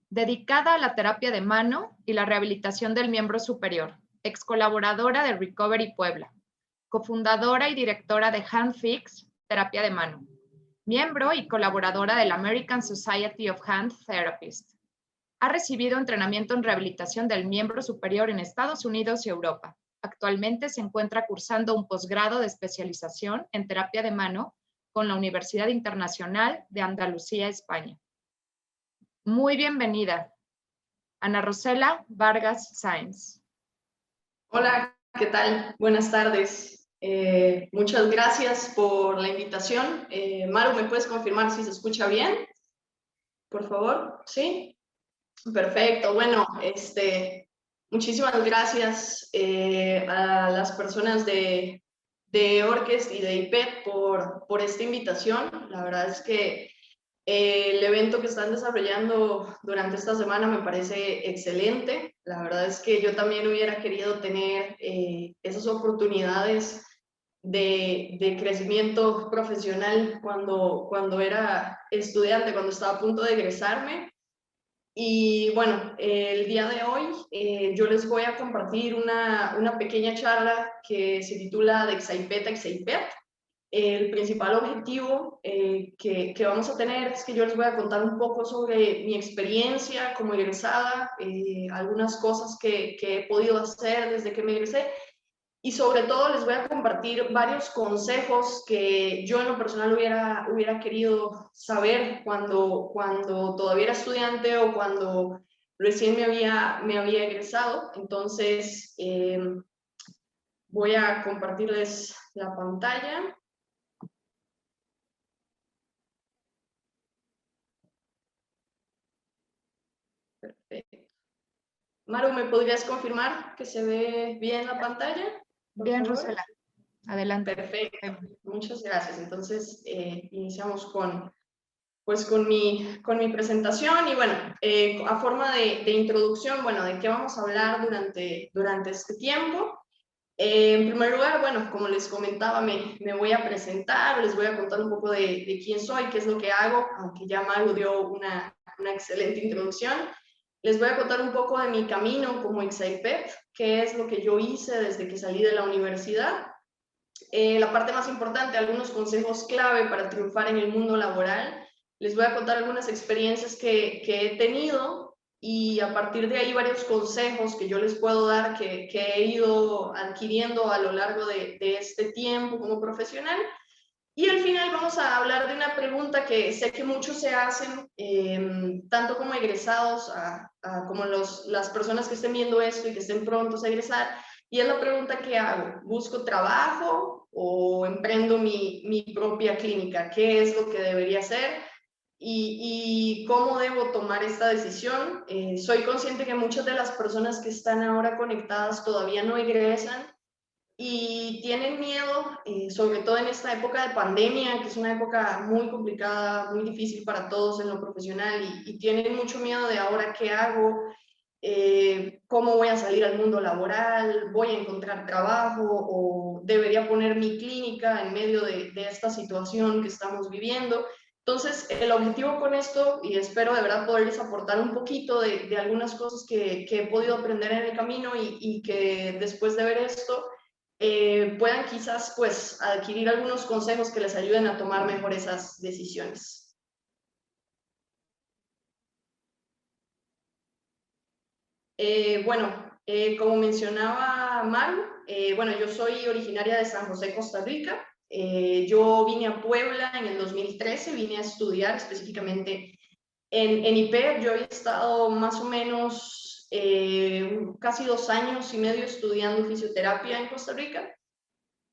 dedicada a la terapia de mano y la rehabilitación del miembro superior, ex colaboradora de Recovery Puebla, cofundadora y directora de HandFix, terapia de mano, miembro y colaboradora de la American Society of Hand Therapists. Ha recibido entrenamiento en rehabilitación del miembro superior en Estados Unidos y Europa. Actualmente se encuentra cursando un posgrado de especialización en terapia de mano con la Universidad Internacional de Andalucía, España. Muy bienvenida, Ana Rosela Vargas Sáenz. Hola, ¿qué tal? Buenas tardes. Muchas gracias por la invitación. Maru, ¿me puedes confirmar si se escucha bien? Por favor, ¿sí? Perfecto. Bueno, muchísimas gracias a las personas de Orquest y de IPET por esta invitación. La verdad es que el evento que están desarrollando durante esta semana me parece excelente. La verdad es que yo también hubiera querido tener esas oportunidades de crecimiento profesional cuando era estudiante, cuando estaba a punto de egresarme. Y bueno, el día de hoy yo les voy a compartir una pequeña charla que se titula De Exaipet a Exaipet. El principal objetivo que vamos a tener es que yo les voy a contar un poco sobre mi experiencia como egresada, algunas cosas que he podido hacer desde que me egresé y sobre todo les voy a compartir varios consejos que yo en lo personal hubiera querido saber cuando todavía era estudiante o cuando recién me había egresado. Entonces voy a compartirles la pantalla. Perfecto. Maru, ¿me podrías confirmar que se ve bien la pantalla? Bien, Rosela. Adelante. Perfecto. Muchas gracias. Entonces, iniciamos con mi presentación. Y bueno, a forma de introducción, bueno, ¿de qué vamos a hablar durante este tiempo? En primer lugar, bueno, como les comentaba, me voy a presentar, les voy a contar un poco de quién soy, qué es lo que hago, aunque ya Maru dio una excelente introducción. Les voy a contar un poco de mi camino como Exaipet, qué es lo que yo hice desde que salí de la universidad. La parte más importante, algunos consejos clave para triunfar en el mundo laboral. Les voy a contar algunas experiencias que he tenido y a partir de ahí varios consejos que yo les puedo dar que he ido adquiriendo a lo largo de este tiempo como profesional. Y al final vamos a hablar de una pregunta que sé que muchos se hacen, tanto como egresados como las personas que estén viendo esto y que estén prontos a egresar, y es la pregunta que hago: ¿busco trabajo o emprendo mi propia clínica? ¿Qué es lo que debería hacer? Y cómo debo tomar esta decisión. Soy consciente que muchas de las personas que están ahora conectadas todavía no egresan y tienen miedo, sobre todo en esta época de pandemia, que es una época muy complicada, muy difícil para todos en lo profesional, y tienen mucho miedo de ahora qué hago, cómo voy a salir al mundo laboral, voy a encontrar trabajo o debería poner mi clínica en medio de esta situación que estamos viviendo. Entonces, el objetivo con esto, y espero de verdad poderles aportar un poquito de algunas cosas que he podido aprender en el camino y que después de ver esto, puedan quizás pues adquirir algunos consejos que les ayuden a tomar mejor esas decisiones. Como mencionaba Maru, bueno, yo soy originaria de San José, Costa Rica. Yo vine a Puebla en el 2013, vine a estudiar específicamente en IPEP. Yo he estado más o menos casi 2 años y medio estudiando fisioterapia en Costa Rica.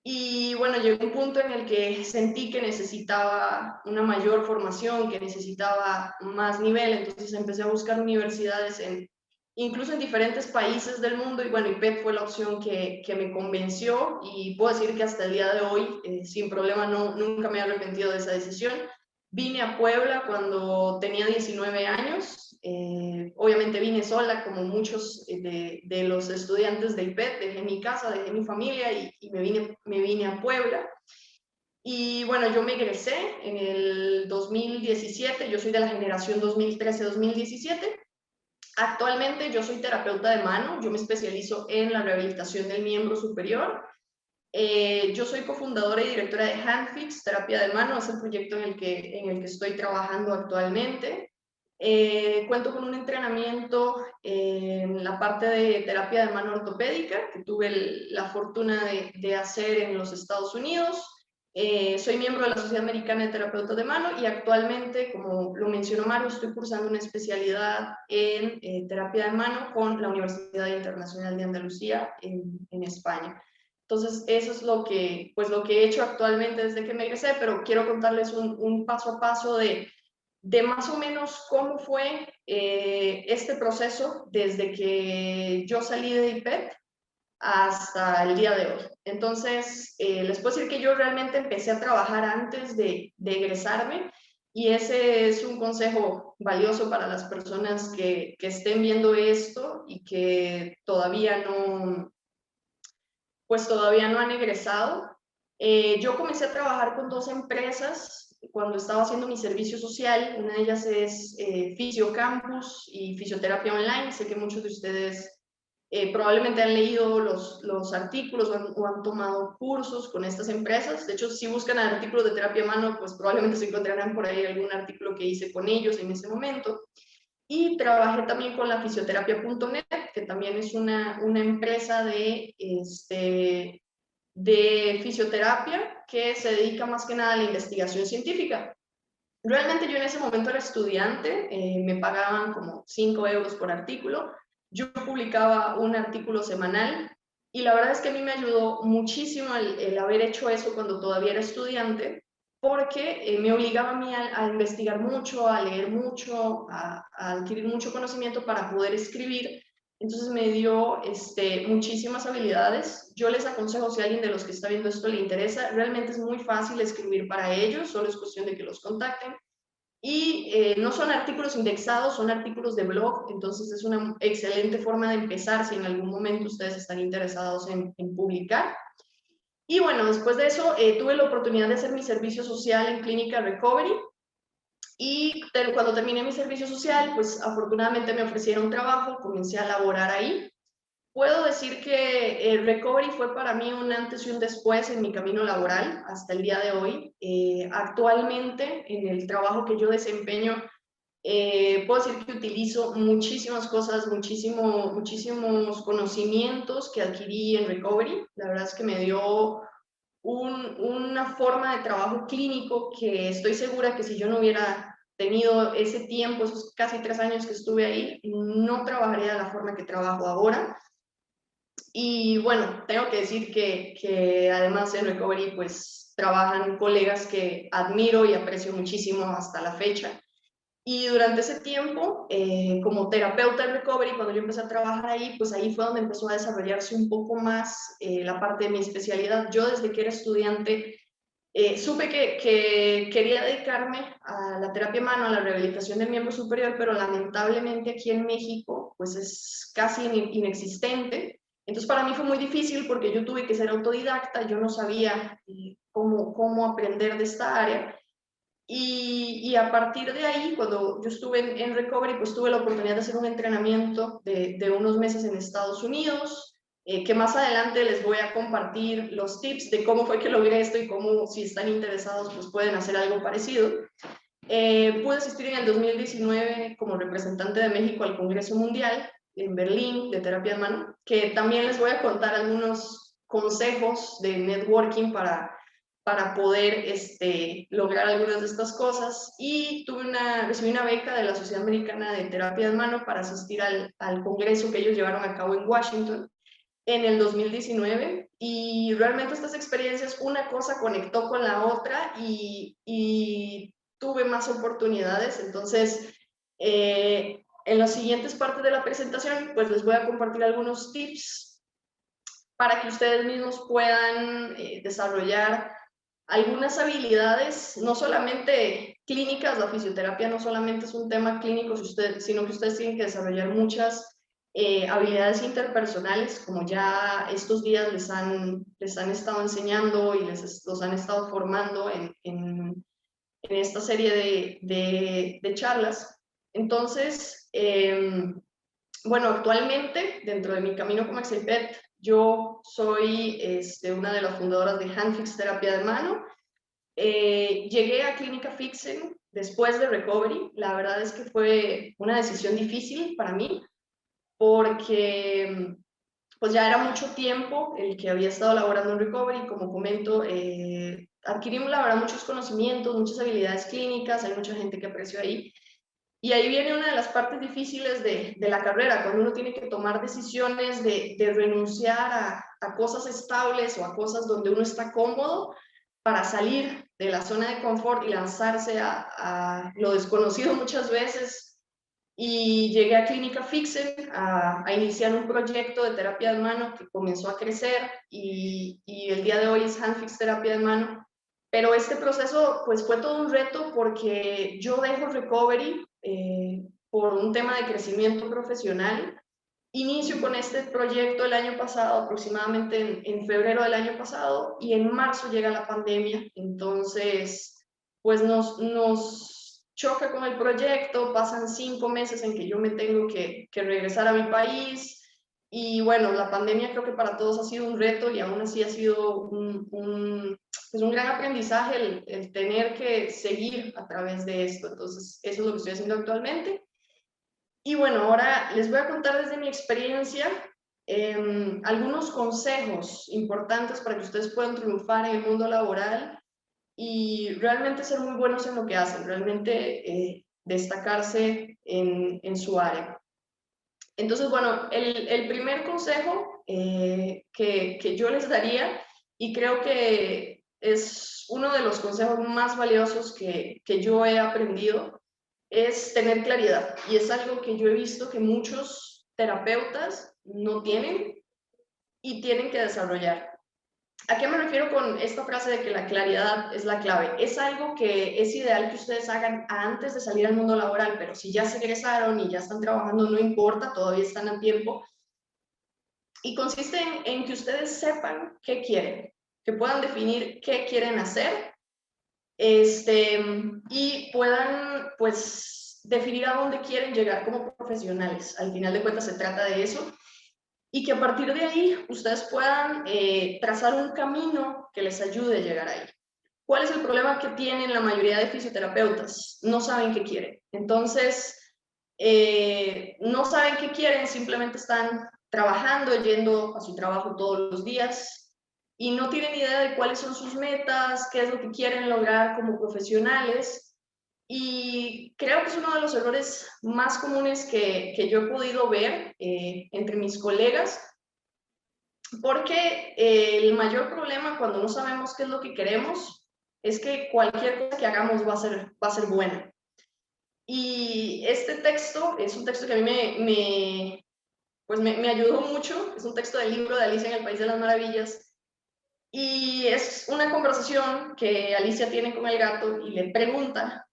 Y bueno, llegó un punto en el que sentí que necesitaba una mayor formación, que necesitaba más nivel, entonces empecé a buscar universidades incluso en diferentes países del mundo, y bueno, IPET fue la opción que me convenció, y puedo decir que hasta el día de hoy, sin problema, nunca me he arrepentido de esa decisión. Vine a Puebla cuando tenía 19 años, obviamente vine sola como muchos de los estudiantes de IPET, dejé mi casa, dejé mi familia y me vine a Puebla. Y bueno, yo me egresé en el 2017, yo soy de la generación 2013-2017, Actualmente yo soy terapeuta de mano, yo me especializo en la rehabilitación del miembro superior. Yo soy cofundadora y directora de Handfix, terapia de mano, es el proyecto en el que estoy trabajando actualmente. Cuento con un entrenamiento en la parte de terapia de mano ortopédica, que tuve la fortuna de hacer en los Estados Unidos. Soy miembro de la Sociedad Americana de Terapeutas de Mano y actualmente, como lo mencionó Mario, estoy cursando una especialidad en terapia de mano con la Universidad Internacional de Andalucía en España. Entonces, eso es lo que he hecho actualmente desde que me egresé, pero quiero contarles un paso a paso de más o menos cómo fue este proceso desde que yo salí de IPET hasta el día de hoy. Entonces, les puedo decir que yo realmente empecé a trabajar antes de egresarme y ese es un consejo valioso para las personas que estén viendo esto y que todavía no han egresado. Yo comencé a trabajar con 2 empresas cuando estaba haciendo mi servicio social. Una de ellas es Fisiocampus y Fisioterapia Online. Sé que muchos de ustedes probablemente han leído los artículos o han tomado cursos con estas empresas. De hecho, si buscan artículos de terapia a mano, pues probablemente se encontrarán por ahí algún artículo que hice con ellos en ese momento. Y trabajé también con la fisioterapia.net, que también es una empresa de fisioterapia que se dedica más que nada a la investigación científica. Realmente yo en ese momento era estudiante, me pagaban como 5 euros por artículo, yo publicaba un artículo semanal y la verdad es que a mí me ayudó muchísimo el haber hecho eso cuando todavía era estudiante, porque me obligaba a mí a investigar mucho, a leer mucho, a adquirir mucho conocimiento para poder escribir. Entonces me dio muchísimas habilidades. Yo les aconsejo, si a alguien de los que está viendo esto le interesa, realmente es muy fácil escribir para ellos, solo es cuestión de que los contacten. Y no son artículos indexados, son artículos de blog, entonces es una excelente forma de empezar si en algún momento ustedes están interesados en publicar. Y bueno, después de eso tuve la oportunidad de hacer mi servicio social en Clínica Recovery. Y cuando terminé mi servicio social, pues afortunadamente me ofrecieron trabajo, comencé a laborar ahí. Puedo decir que el Recovery fue para mí un antes y un después en mi camino laboral hasta el día de hoy. Actualmente, en el trabajo que yo desempeño, puedo decir que utilizo muchísimas cosas, muchísimos conocimientos que adquirí en Recovery. La verdad es que me dio una forma de trabajo clínico que estoy segura que si yo no hubiera tenido ese tiempo, esos casi 3 años que estuve ahí, no trabajaría de la forma que trabajo ahora. Y bueno, tengo que decir que además en Recovery pues trabajan colegas que admiro y aprecio muchísimo hasta la fecha. Y durante ese tiempo, como terapeuta en Recovery, cuando yo empecé a trabajar ahí, pues ahí fue donde empezó a desarrollarse un poco más la parte de mi especialidad. Yo desde que era estudiante supe que quería dedicarme a la terapia mano, a la rehabilitación del miembro superior, pero lamentablemente aquí en México pues es casi inexistente. Entonces para mí fue muy difícil porque yo tuve que ser autodidacta, yo no sabía cómo aprender de esta área. Y a partir de ahí, cuando yo estuve en Recovery, pues tuve la oportunidad de hacer un entrenamiento de unos meses en Estados Unidos, que más adelante les voy a compartir los tips de cómo fue que logré esto y cómo, si están interesados, pues pueden hacer algo parecido. Pude asistir en el 2019 como representante de México al Congreso Mundial en Berlín de terapia de mano, que también les voy a contar algunos consejos de networking para poder lograr algunas de estas cosas. Y recibí una beca de la Sociedad Americana de Terapia de Mano para asistir al congreso que ellos llevaron a cabo en Washington en el 2019. Y realmente estas experiencias, una cosa conectó con la otra y tuve más oportunidades. Entonces, en las siguientes partes de la presentación, pues les voy a compartir algunos tips para que ustedes mismos puedan desarrollar algunas habilidades, no solamente clínicas. La fisioterapia no solamente es un tema clínico, sino que ustedes tienen que desarrollar muchas habilidades interpersonales, como ya estos días les han estado enseñando y los han estado formando en esta serie de charlas. Entonces, bueno, actualmente, dentro de mi camino como Excelpet, yo soy una de las fundadoras de Handfix Terapia de Mano. Llegué a Clínica Fixen después de Recovery. La verdad es que fue una decisión difícil para mí, porque pues ya era mucho tiempo el que había estado laborando en Recovery. Como comento, adquirimos la verdad muchos conocimientos, muchas habilidades clínicas, hay mucha gente que aprecio ahí. Y ahí viene una de las partes difíciles de la carrera, cuando uno tiene que tomar decisiones de renunciar a cosas estables o a cosas donde uno está cómodo para salir de la zona de confort y lanzarse a lo desconocido muchas veces. Y llegué a Clínica Fixen a iniciar un proyecto de terapia de mano que comenzó a crecer y el día de hoy es Handfix Terapia de Mano. Pero este proceso pues fue todo un reto porque yo dejo Recovery por un tema de crecimiento profesional. Inicio con este proyecto el año pasado, aproximadamente en febrero del año pasado, y en marzo llega la pandemia. Entonces pues nos choca con el proyecto, pasan 5 meses en que yo me tengo que regresar a mi país. Y bueno, la pandemia creo que para todos ha sido un reto y aún así ha sido pues un gran aprendizaje el tener que seguir a través de esto. Entonces, eso es lo que estoy haciendo actualmente. Y bueno, ahora les voy a contar desde mi experiencia algunos consejos importantes para que ustedes puedan triunfar en el mundo laboral y realmente ser muy buenos en lo que hacen, realmente destacarse en su área. Entonces, bueno, el primer consejo que yo les daría, y creo que es uno de los consejos más valiosos que yo he aprendido, es tener claridad. Y es algo que yo he visto que muchos terapeutas no tienen y tienen que desarrollar. ¿A qué me refiero con esta frase de que la claridad es la clave? Es algo que es ideal que ustedes hagan antes de salir al mundo laboral, pero si ya se egresaron y ya están trabajando, no importa, todavía están a tiempo. Y consiste en que ustedes sepan qué quieren, que puedan definir qué quieren hacer, y puedan pues definir a dónde quieren llegar como profesionales. Al final de cuentas se trata de eso. Y que a partir de ahí ustedes puedan trazar un camino que les ayude a llegar ahí. ¿Cuál es el problema que tienen la mayoría de fisioterapeutas? No saben qué quieren. Entonces, no saben qué quieren, simplemente están trabajando, yendo a su trabajo todos los días y no tienen idea de cuáles son sus metas, qué es lo que quieren lograr como profesionales. Y creo que es uno de los errores más comunes que yo he podido ver entre mis colegas, porque el mayor problema cuando no sabemos qué es lo que queremos es que cualquier cosa que hagamos va a ser buena. Y este texto es un texto que a mí me ayudó mucho, es un texto del libro de Alicia en el País de las Maravillas, y es una conversación que Alicia tiene con el gato y le pregunta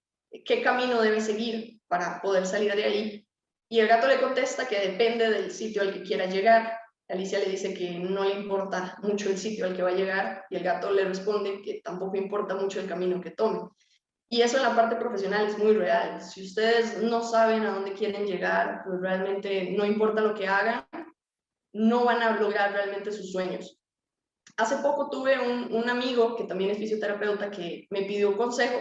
qué camino debe seguir para poder salir de ahí. Y el gato le contesta que depende del sitio al que quiera llegar. Alicia le dice que no le importa mucho el sitio al que va a llegar y el gato le responde que tampoco importa mucho el camino que tome. Y eso en la parte profesional es muy real. Si ustedes no saben a dónde quieren llegar, pues realmente no importa lo que hagan, no van a lograr realmente sus sueños. Hace poco tuve un amigo que también es fisioterapeuta que me pidió consejo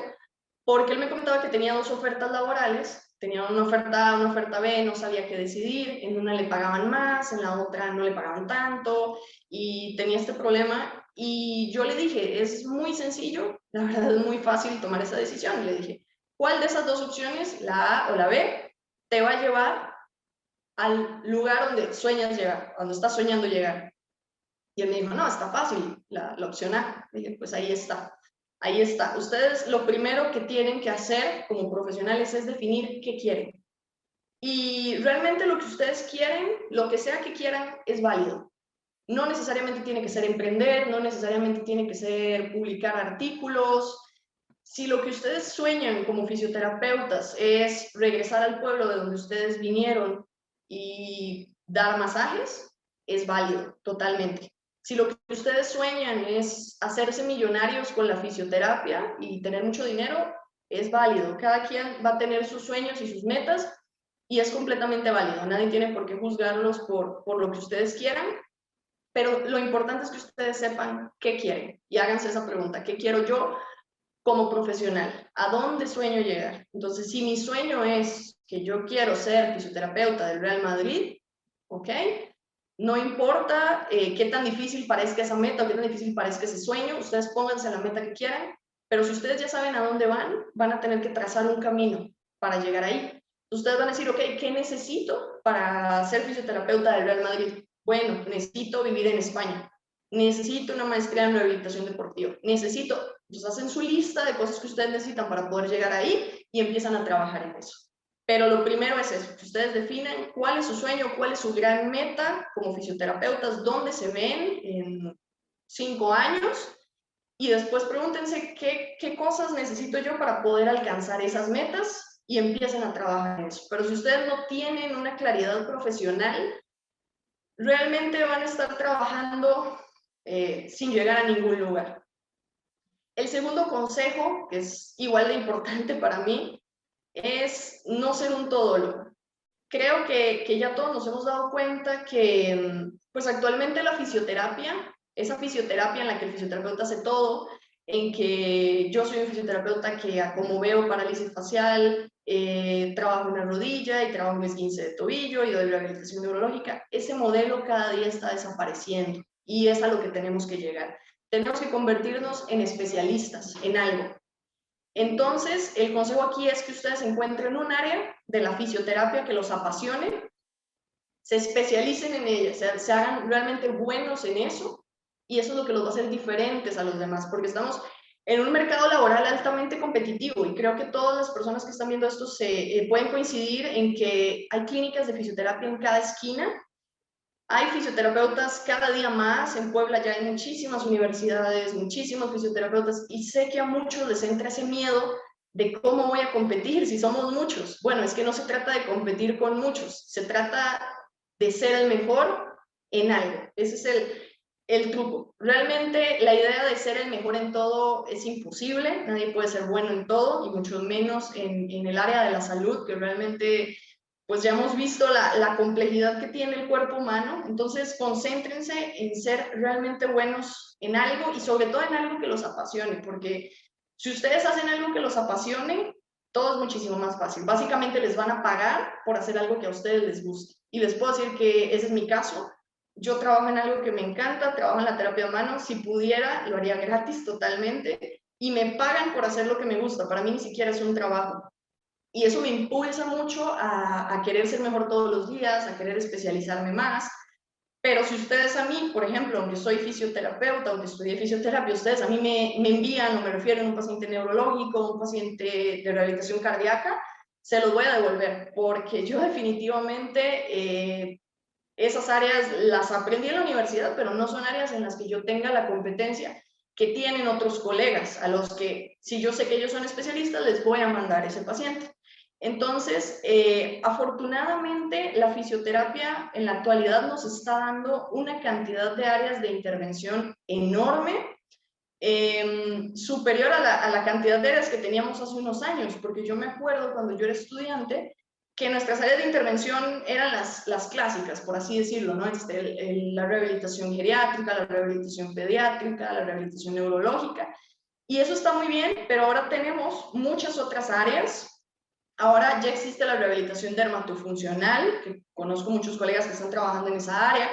porque él me comentaba que tenía 2 ofertas laborales, tenía una oferta A, una oferta B, no sabía qué decidir, en una le pagaban más, en la otra no le pagaban tanto y tenía este problema y yo le dije, es muy sencillo, la verdad es muy fácil tomar esa decisión. Y le dije, ¿cuál de esas 2 opciones, la A o la B, te va a llevar al lugar donde sueñas llegar, cuando estás soñando llegar? Y él me dijo, no, está fácil, la opción A. Le dije, pues ahí está, ahí está. Ustedes lo primero que tienen que hacer como profesionales es definir qué quieren. Y realmente lo que ustedes quieren, lo que sea que quieran, es válido. No necesariamente tiene que ser emprender, no necesariamente tiene que ser publicar artículos. Si lo que ustedes sueñan como fisioterapeutas es regresar al pueblo de donde ustedes vinieron y dar masajes, es válido, totalmente. Si lo que ustedes sueñan es hacerse millonarios con la fisioterapia y tener mucho dinero, es válido. Cada quien va a tener sus sueños y sus metas y es completamente válido. Nadie tiene por qué juzgarlos por lo que ustedes quieran, pero lo importante es que ustedes sepan qué quieren y háganse esa pregunta: ¿qué quiero yo como profesional? ¿A dónde sueño llegar? Entonces, si mi sueño es que yo quiero ser fisioterapeuta del Real Madrid, ¿ok? No importa qué tan difícil parezca esa meta o qué tan difícil parezca ese sueño, ustedes pónganse la meta que quieran, pero si ustedes ya saben a dónde van a tener que trazar un camino para llegar ahí. Ustedes van a decir, ok, ¿qué necesito para ser fisioterapeuta del Real Madrid? Bueno, necesito vivir en España, necesito una maestría en rehabilitación deportiva, necesito, pues hacen su lista de cosas que ustedes necesitan para poder llegar ahí y empiezan a trabajar en eso. Pero lo primero es eso, que ustedes definen cuál es su sueño, cuál es su gran meta como fisioterapeutas, dónde se ven en 5 años, y después pregúntense qué cosas necesito yo para poder alcanzar esas metas y empiecen a trabajar en eso. Pero si ustedes no tienen una claridad profesional, realmente van a estar trabajando sin llegar a ningún lugar. El segundo consejo, que es igual de importante para mí, es no ser un todólogo. Creo que ya todos nos hemos dado cuenta que pues actualmente la fisioterapia, esa fisioterapia en la que el fisioterapeuta hace todo, en que yo soy un fisioterapeuta que como veo parálisis facial, trabajo en la rodilla y trabajo en esguince de tobillo y doy rehabilitación neurológica, ese modelo cada día está desapareciendo y es a lo que tenemos que llegar. Tenemos que convertirnos en especialistas en algo. Entonces, el consejo aquí es que ustedes encuentren un área de la fisioterapia que los apasione, se especialicen en ella, se hagan realmente buenos en eso, y eso es lo que los va a hacer diferentes a los demás, porque estamos en un mercado laboral altamente competitivo, y creo que todas las personas que están viendo esto pueden coincidir en que hay clínicas de fisioterapia en cada esquina. Hay fisioterapeutas cada día más, en Puebla ya hay muchísimas universidades, muchísimos fisioterapeutas, y sé que a muchos les entra ese miedo de cómo voy a competir si somos muchos. Bueno, es que no se trata de competir con muchos, se trata de ser el mejor en algo. Ese es el truco. Realmente la idea de ser el mejor en todo es imposible, nadie puede ser bueno en todo, y mucho menos en el área de la salud, que realmente pues ya hemos visto la complejidad que tiene el cuerpo humano. Entonces concéntrense en ser realmente buenos en algo y sobre todo en algo que los apasione, porque si ustedes hacen algo que los apasione, todo es muchísimo más fácil. Básicamente les van a pagar por hacer algo que a ustedes les guste. Y les puedo decir que ese es mi caso. Yo trabajo en algo que me encanta, trabajo en la terapia de mano. Si pudiera, lo haría gratis totalmente. Y me pagan por hacer lo que me gusta. Para mí ni siquiera es un trabajo. Y eso me impulsa mucho a querer ser mejor todos los días, a querer especializarme más. Pero si ustedes a mí, por ejemplo, aunque soy fisioterapeuta, aunque estudié fisioterapia, ustedes a mí me envían o me refieren a un paciente neurológico, un paciente de rehabilitación cardíaca, se los voy a devolver, porque yo definitivamente esas áreas las aprendí en la universidad, pero no son áreas en las que yo tenga la competencia que tienen otros colegas, a los que si yo sé que ellos son especialistas, les voy a mandar ese paciente. Entonces, afortunadamente, la fisioterapia en la actualidad nos está dando una cantidad de áreas de intervención enorme, superior a la cantidad de áreas que teníamos hace unos años, porque yo me acuerdo cuando yo era estudiante que nuestras áreas de intervención eran las clásicas, por así decirlo, ¿no? La rehabilitación geriátrica, la rehabilitación pediátrica, la rehabilitación neurológica, y eso está muy bien, pero ahora tenemos muchas otras áreas. Ahora ya existe la rehabilitación dermatofuncional, que conozco muchos colegas que están trabajando en esa área.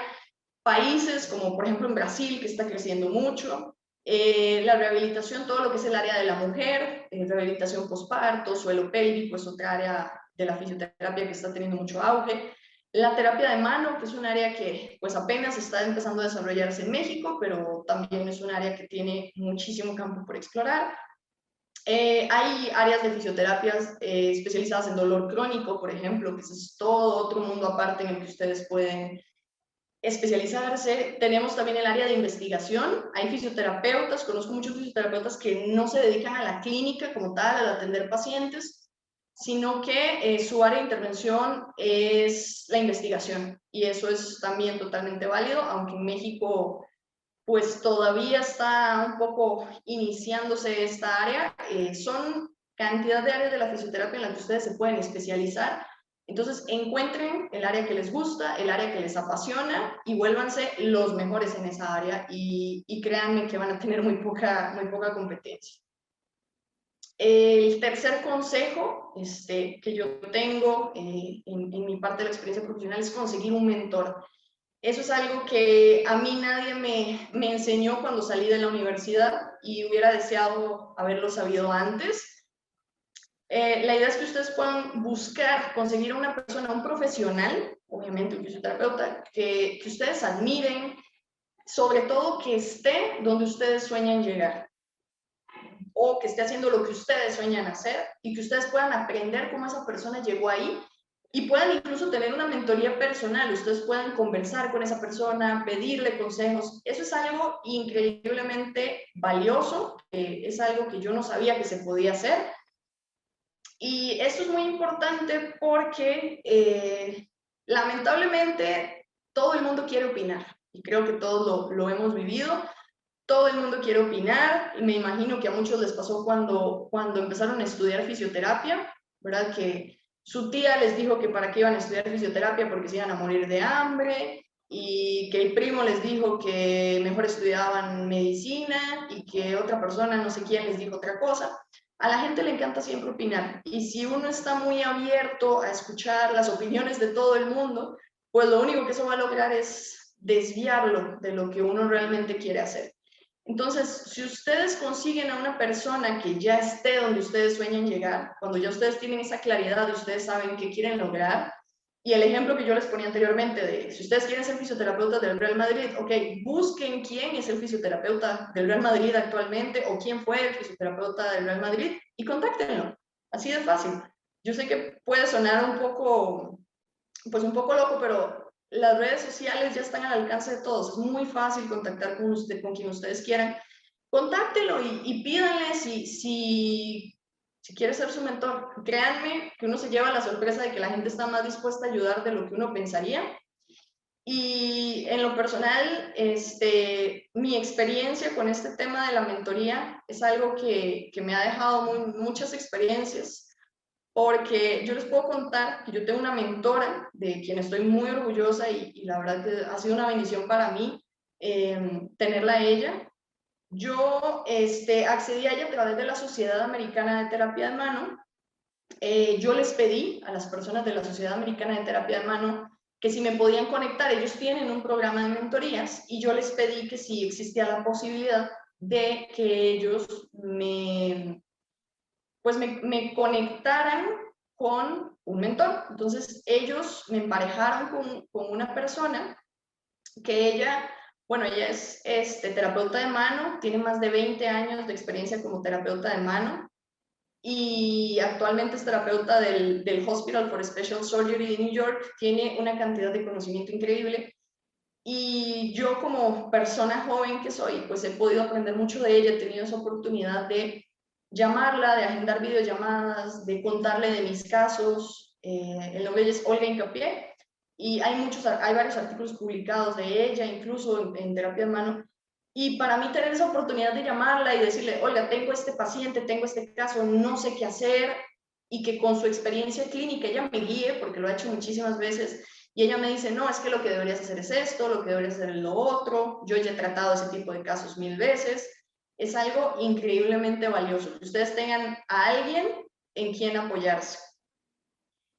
Países como por ejemplo en Brasil, que está creciendo mucho. La rehabilitación, todo lo que es el área de la mujer, rehabilitación posparto, suelo pélvico, es otra área de la fisioterapia que está teniendo mucho auge. La terapia de mano, que es un área que pues apenas está empezando a desarrollarse en México, pero también es un área que tiene muchísimo campo por explorar. Hay áreas de fisioterapias especializadas en dolor crónico, por ejemplo, que es todo otro mundo aparte en el que ustedes pueden especializarse. Tenemos también el área de investigación. Hay fisioterapeutas, conozco muchos fisioterapeutas que no se dedican a la clínica como tal, al atender pacientes, sino que su área de intervención es la investigación. Y eso es también totalmente válido, aunque en México pues todavía está un poco iniciándose esta área. Son cantidad de áreas de la fisioterapia en las que ustedes se pueden especializar. Entonces, encuentren el área que les gusta, el área que les apasiona y vuélvanse los mejores en esa área y créanme que van a tener muy poca competencia. El tercer consejo que yo tengo en mi parte de la experiencia profesional es conseguir un mentor. Eso es algo que a mí nadie me enseñó cuando salí de la universidad y hubiera deseado haberlo sabido antes. La idea es que ustedes puedan buscar, conseguir a una persona, un profesional, obviamente un fisioterapeuta, que ustedes admiren, sobre todo que esté donde ustedes sueñan llegar o que esté haciendo lo que ustedes sueñan hacer y que ustedes puedan aprender cómo esa persona llegó ahí y puedan incluso tener una mentoría personal. Ustedes puedan conversar con esa persona, pedirle consejos. Eso es algo increíblemente valioso, es algo que yo no sabía que se podía hacer. Y esto es muy importante porque lamentablemente todo el mundo quiere opinar y creo que todos lo hemos vivido. Todo el mundo quiere opinar y me imagino que a muchos les pasó cuando empezaron a estudiar fisioterapia, ¿verdad? Que su tía les dijo que para qué iban a estudiar fisioterapia porque se iban a morir de hambre y que el primo les dijo que mejor estudiaban medicina y que otra persona, no sé quién, les dijo otra cosa. A la gente le encanta siempre opinar y si uno está muy abierto a escuchar las opiniones de todo el mundo, pues lo único que eso va a lograr es desviarlo de lo que uno realmente quiere hacer. Entonces, si ustedes consiguen a una persona que ya esté donde ustedes sueñan llegar, cuando ya ustedes tienen esa claridad y ustedes saben qué quieren lograr, y el ejemplo que yo les ponía anteriormente de si ustedes quieren ser fisioterapeutas del Real Madrid, ok, busquen quién es el fisioterapeuta del Real Madrid actualmente o quién fue el fisioterapeuta del Real Madrid y contáctenlo. Así de fácil. Yo sé que puede sonar un poco loco, pero las redes sociales ya están al alcance de todos. Es muy fácil contactar con quien ustedes quieran. Contáctelo y pídanle si quiere ser su mentor. Créanme que uno se lleva la sorpresa de que la gente está más dispuesta a ayudar de lo que uno pensaría. Y en lo personal, mi experiencia con este tema de la mentoría es algo que me ha dejado muchas experiencias, porque yo les puedo contar que yo tengo una mentora de quien estoy muy orgullosa y la verdad que ha sido una bendición para mí tenerla a ella. Yo accedí a ella a través de la Sociedad Americana de Terapia de Mano. Yo les pedí a las personas de la Sociedad Americana de Terapia de Mano que si me podían conectar, ellos tienen un programa de mentorías y yo les pedí que si existía la posibilidad de que ellos me conectaran con un mentor. Entonces ellos me emparejaron con una persona que ella es terapeuta de mano, tiene más de 20 años de experiencia como terapeuta de mano y actualmente es terapeuta del Hospital for Special Surgery de New York, tiene una cantidad de conocimiento increíble y yo como persona joven que soy, pues he podido aprender mucho de ella, he tenido esa oportunidad de llamarla, de agendar videollamadas, de contarle de mis casos. El nombre es Olga Incapié y hay varios artículos publicados de ella, incluso en terapia de mano. Y para mí tener esa oportunidad de llamarla y decirle, Olga, tengo este paciente, tengo este caso, no sé qué hacer, y que con su experiencia clínica ella me guíe, porque lo ha hecho muchísimas veces, y ella me dice, no, es que lo que deberías hacer es esto, lo que deberías hacer es lo otro, yo ya he tratado ese tipo de casos 1000 veces, es algo increíblemente valioso, que ustedes tengan a alguien en quien apoyarse.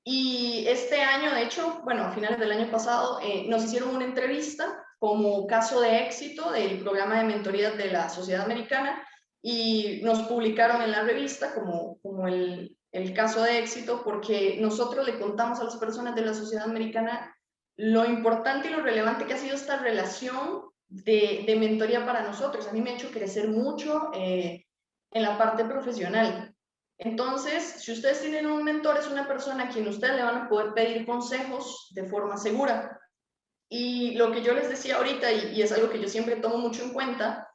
Y este año, de hecho, a finales del año pasado, nos hicieron una entrevista como caso de éxito del programa de mentorías de la Sociedad Americana y nos publicaron en la revista como el caso de éxito porque nosotros le contamos a las personas de la Sociedad Americana lo importante y lo relevante que ha sido esta relación de mentoría para nosotros. A mí me ha hecho crecer mucho en la parte profesional. Entonces, si ustedes tienen un mentor, es una persona a quien ustedes le van a poder pedir consejos de forma segura. Y lo que yo les decía ahorita, y es algo que yo siempre tomo mucho en cuenta,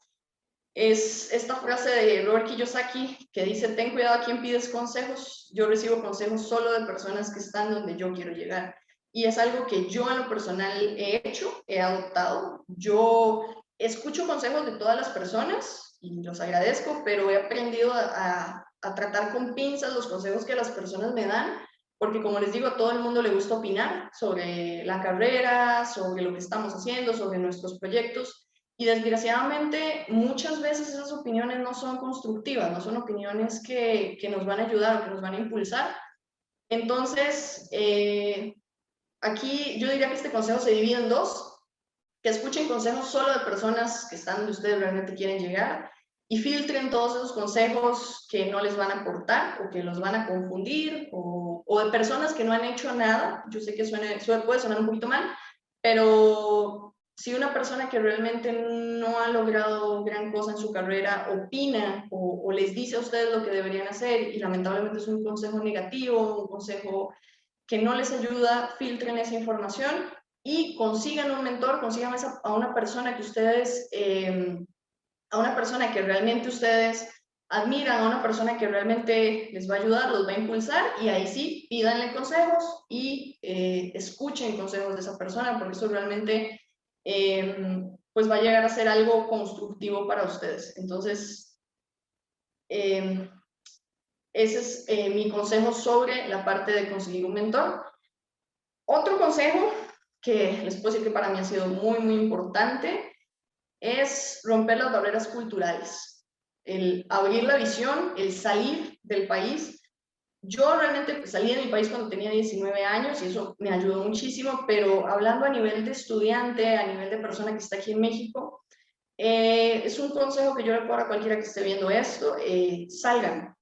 es esta frase de Robert Kiyosaki que dice, ten cuidado a quien pides consejos. Yo recibo consejos solo de personas que están donde yo quiero llegar. Y es algo que yo en lo personal he hecho, he adoptado. Yo escucho consejos de todas las personas y los agradezco, pero he aprendido a tratar con pinzas los consejos que las personas me dan porque como les digo, a todo el mundo le gusta opinar sobre la carrera, sobre lo que estamos haciendo, sobre nuestros proyectos, y desgraciadamente muchas veces esas opiniones no son constructivas, no son opiniones que nos van a ayudar o que nos van a impulsar. Entonces, aquí yo diría que este consejo se divide en dos: que escuchen consejos solo de personas que están donde ustedes realmente quieren llegar, y filtren todos esos consejos que no les van a aportar o que los van a confundir, o de personas que no han hecho nada. Yo sé que puede sonar un poquito mal, pero si una persona que realmente no ha logrado gran cosa en su carrera opina o les dice a ustedes lo que deberían hacer, y lamentablemente es un consejo negativo, un consejo que no les ayuda, filtren esa información y consigan un mentor, consigan a una persona que ustedes, a una persona que realmente ustedes admiran, a una persona que realmente les va a ayudar, los va a impulsar, y ahí sí, pídanle consejos y escuchen consejos de esa persona, porque eso realmente pues va a llegar a ser algo constructivo para ustedes. Entonces, ese es mi consejo sobre la parte de conseguir un mentor. Otro consejo que les puedo decir que para mí ha sido muy, muy importante es romper las barreras culturales, el abrir la visión, el salir del país. Yo realmente salí de mi país cuando tenía 19 años y eso me ayudó muchísimo, pero hablando a nivel de estudiante, a nivel de persona que está aquí en México, es un consejo que yo le puedo dar a cualquiera que esté viendo esto: salgan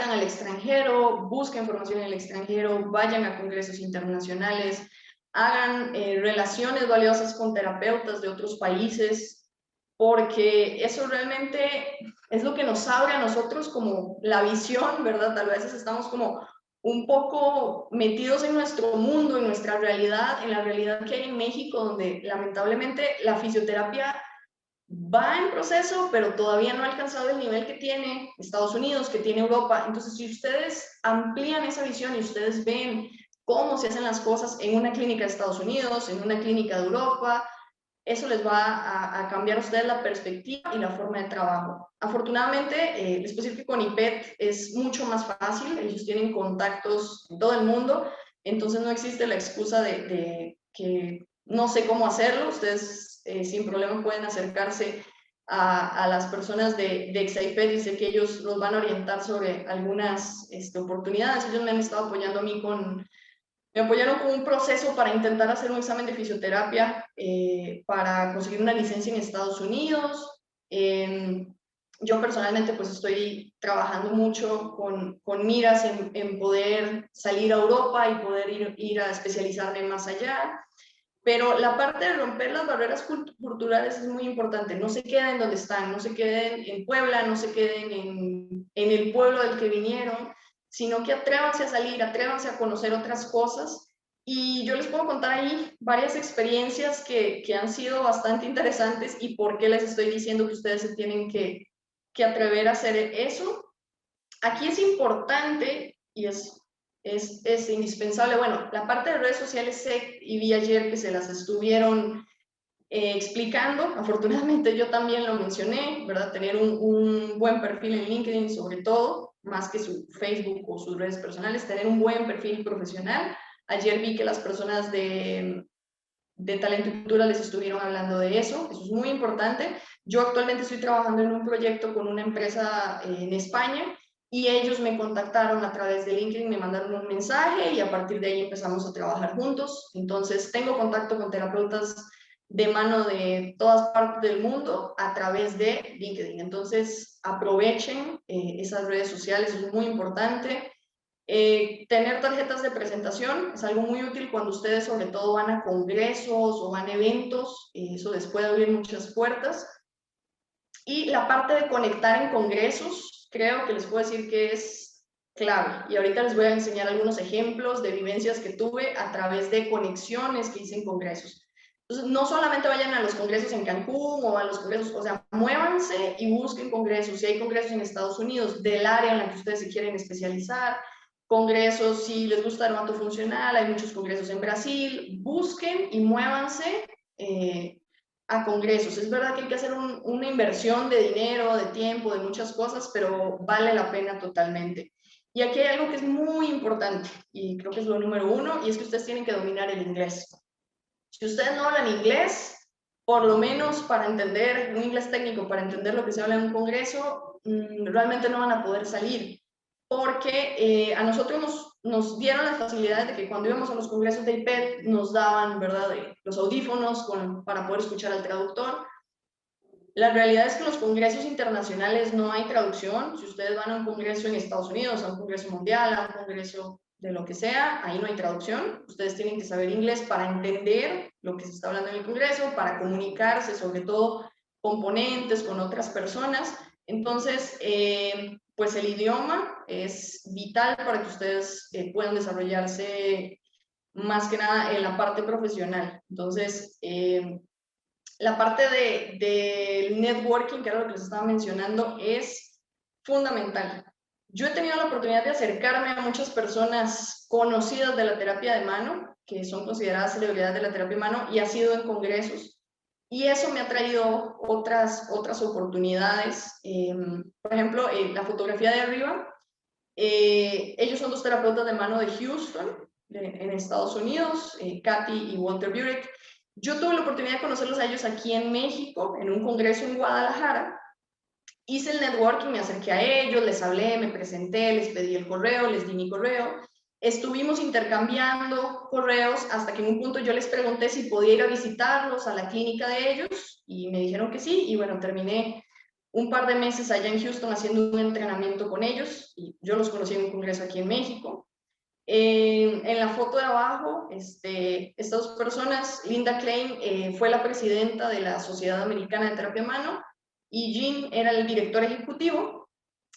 al extranjero, busquen información en el extranjero, vayan a congresos internacionales, hagan relaciones valiosas con terapeutas de otros países, porque eso realmente es lo que nos abre a nosotros como la visión, ¿verdad? A veces estamos como un poco metidos en nuestro mundo, en nuestra realidad, en la realidad que hay en México, donde lamentablemente la fisioterapia va en proceso, pero todavía no ha alcanzado el nivel que tiene Estados Unidos, que tiene Europa. Entonces, si ustedes amplían esa visión y ustedes ven cómo se hacen las cosas en una clínica de Estados Unidos, en una clínica de Europa, eso les va a cambiar a ustedes la perspectiva y la forma de trabajo. Afortunadamente, les puedo decir que con IPET es mucho más fácil, ellos tienen contactos en todo el mundo, entonces no existe la excusa de que no sé cómo hacerlo. Ustedes sin problema pueden acercarse a las personas de Exaiped, y sé que ellos los van a orientar sobre algunas oportunidades. Ellos me han estado apoyando a mí me apoyaron con un proceso para intentar hacer un examen de fisioterapia para conseguir una licencia en Estados Unidos. Yo personalmente pues estoy trabajando mucho con miras en poder salir a Europa y poder ir a especializarme más allá. Pero la parte de romper las barreras culturales es muy importante. No se queden donde están, no se queden en Puebla, no se queden en el pueblo del que vinieron, sino que atrévanse a salir, atrévanse a conocer otras cosas. Y yo les puedo contar ahí varias experiencias que han sido bastante interesantes, y por qué les estoy diciendo que ustedes se tienen que atrever a hacer eso. Aquí es importante y es indispensable. Bueno, la parte de redes sociales sé y vi ayer que se las estuvieron explicando. Afortunadamente yo también lo mencioné, ¿verdad? Tener un buen perfil en LinkedIn, sobre todo, más que su Facebook o sus redes personales, tener un buen perfil profesional. Ayer vi que las personas de Talento y Cultura les estuvieron hablando de eso es muy importante. Yo actualmente estoy trabajando en un proyecto con una empresa en España, y ellos me contactaron a través de LinkedIn, me mandaron un mensaje y a partir de ahí empezamos a trabajar juntos. Entonces tengo contacto con terapeutas de mano de todas partes del mundo a través de LinkedIn. Entonces aprovechen esas redes sociales, es muy importante. Tener tarjetas de presentación es algo muy útil cuando ustedes sobre todo van a congresos o van a eventos, eso les puede abrir muchas puertas. Y la parte de conectar en congresos, creo que les puedo decir que es clave. Y ahorita les voy a enseñar algunos ejemplos de vivencias que tuve a través de conexiones que hice en congresos. Entonces, no solamente vayan a los congresos en Cancún o a los congresos, o sea, muévanse y busquen congresos. Si hay congresos en Estados Unidos del área en la que ustedes se quieren especializar, congresos, si les gusta el dermato funcional, hay muchos congresos en Brasil, busquen y muévanse a congresos. Es verdad que hay que hacer una inversión de dinero, de tiempo, de muchas cosas, pero vale la pena totalmente. Y aquí hay algo que es muy importante, y creo que es lo número uno, y es que ustedes tienen que dominar el inglés. Si ustedes no hablan inglés, por lo menos para entender, un inglés técnico, para entender lo que se habla en un congreso, realmente no van a poder salir. Porque a nosotros nos dieron las facilidades de que cuando íbamos a los congresos de IPED nos daban, ¿verdad?, los audífonos para poder escuchar al traductor. La realidad es que en los congresos internacionales no hay traducción. Si ustedes van a un congreso en Estados Unidos, a un congreso mundial, a un congreso de lo que sea, ahí no hay traducción. Ustedes tienen que saber inglés para entender lo que se está hablando en el congreso, para comunicarse, sobre todo con ponentes, con otras personas. Entonces, pues el idioma es vital para que ustedes puedan desarrollarse más que nada en la parte profesional. Entonces, la parte del networking, que era lo que les estaba mencionando, es fundamental. Yo he tenido la oportunidad de acercarme a muchas personas conocidas de la terapia de mano, que son consideradas celebridades de la terapia de mano, y ha sido en congresos. Y eso me ha traído otras oportunidades. Por ejemplo, la fotografía de arriba, ellos son dos terapeutas de mano de Houston, en Estados Unidos, Kathy y Walter Burek. Yo tuve la oportunidad de conocerlos a ellos aquí en México, en un congreso en Guadalajara. Hice el networking, me acerqué a ellos, les hablé, me presenté, les pedí el correo, les di mi correo. Estuvimos intercambiando correos hasta que en un punto yo les pregunté si podía ir a visitarlos a la clínica de ellos y me dijeron que sí. Y bueno, terminé un par de meses allá en Houston haciendo un entrenamiento con ellos y yo los conocí en un congreso aquí en México. En la foto de abajo, estas dos personas, Linda Klein fue la presidenta de la Sociedad Americana de Terapia Mano y Jean era el director ejecutivo.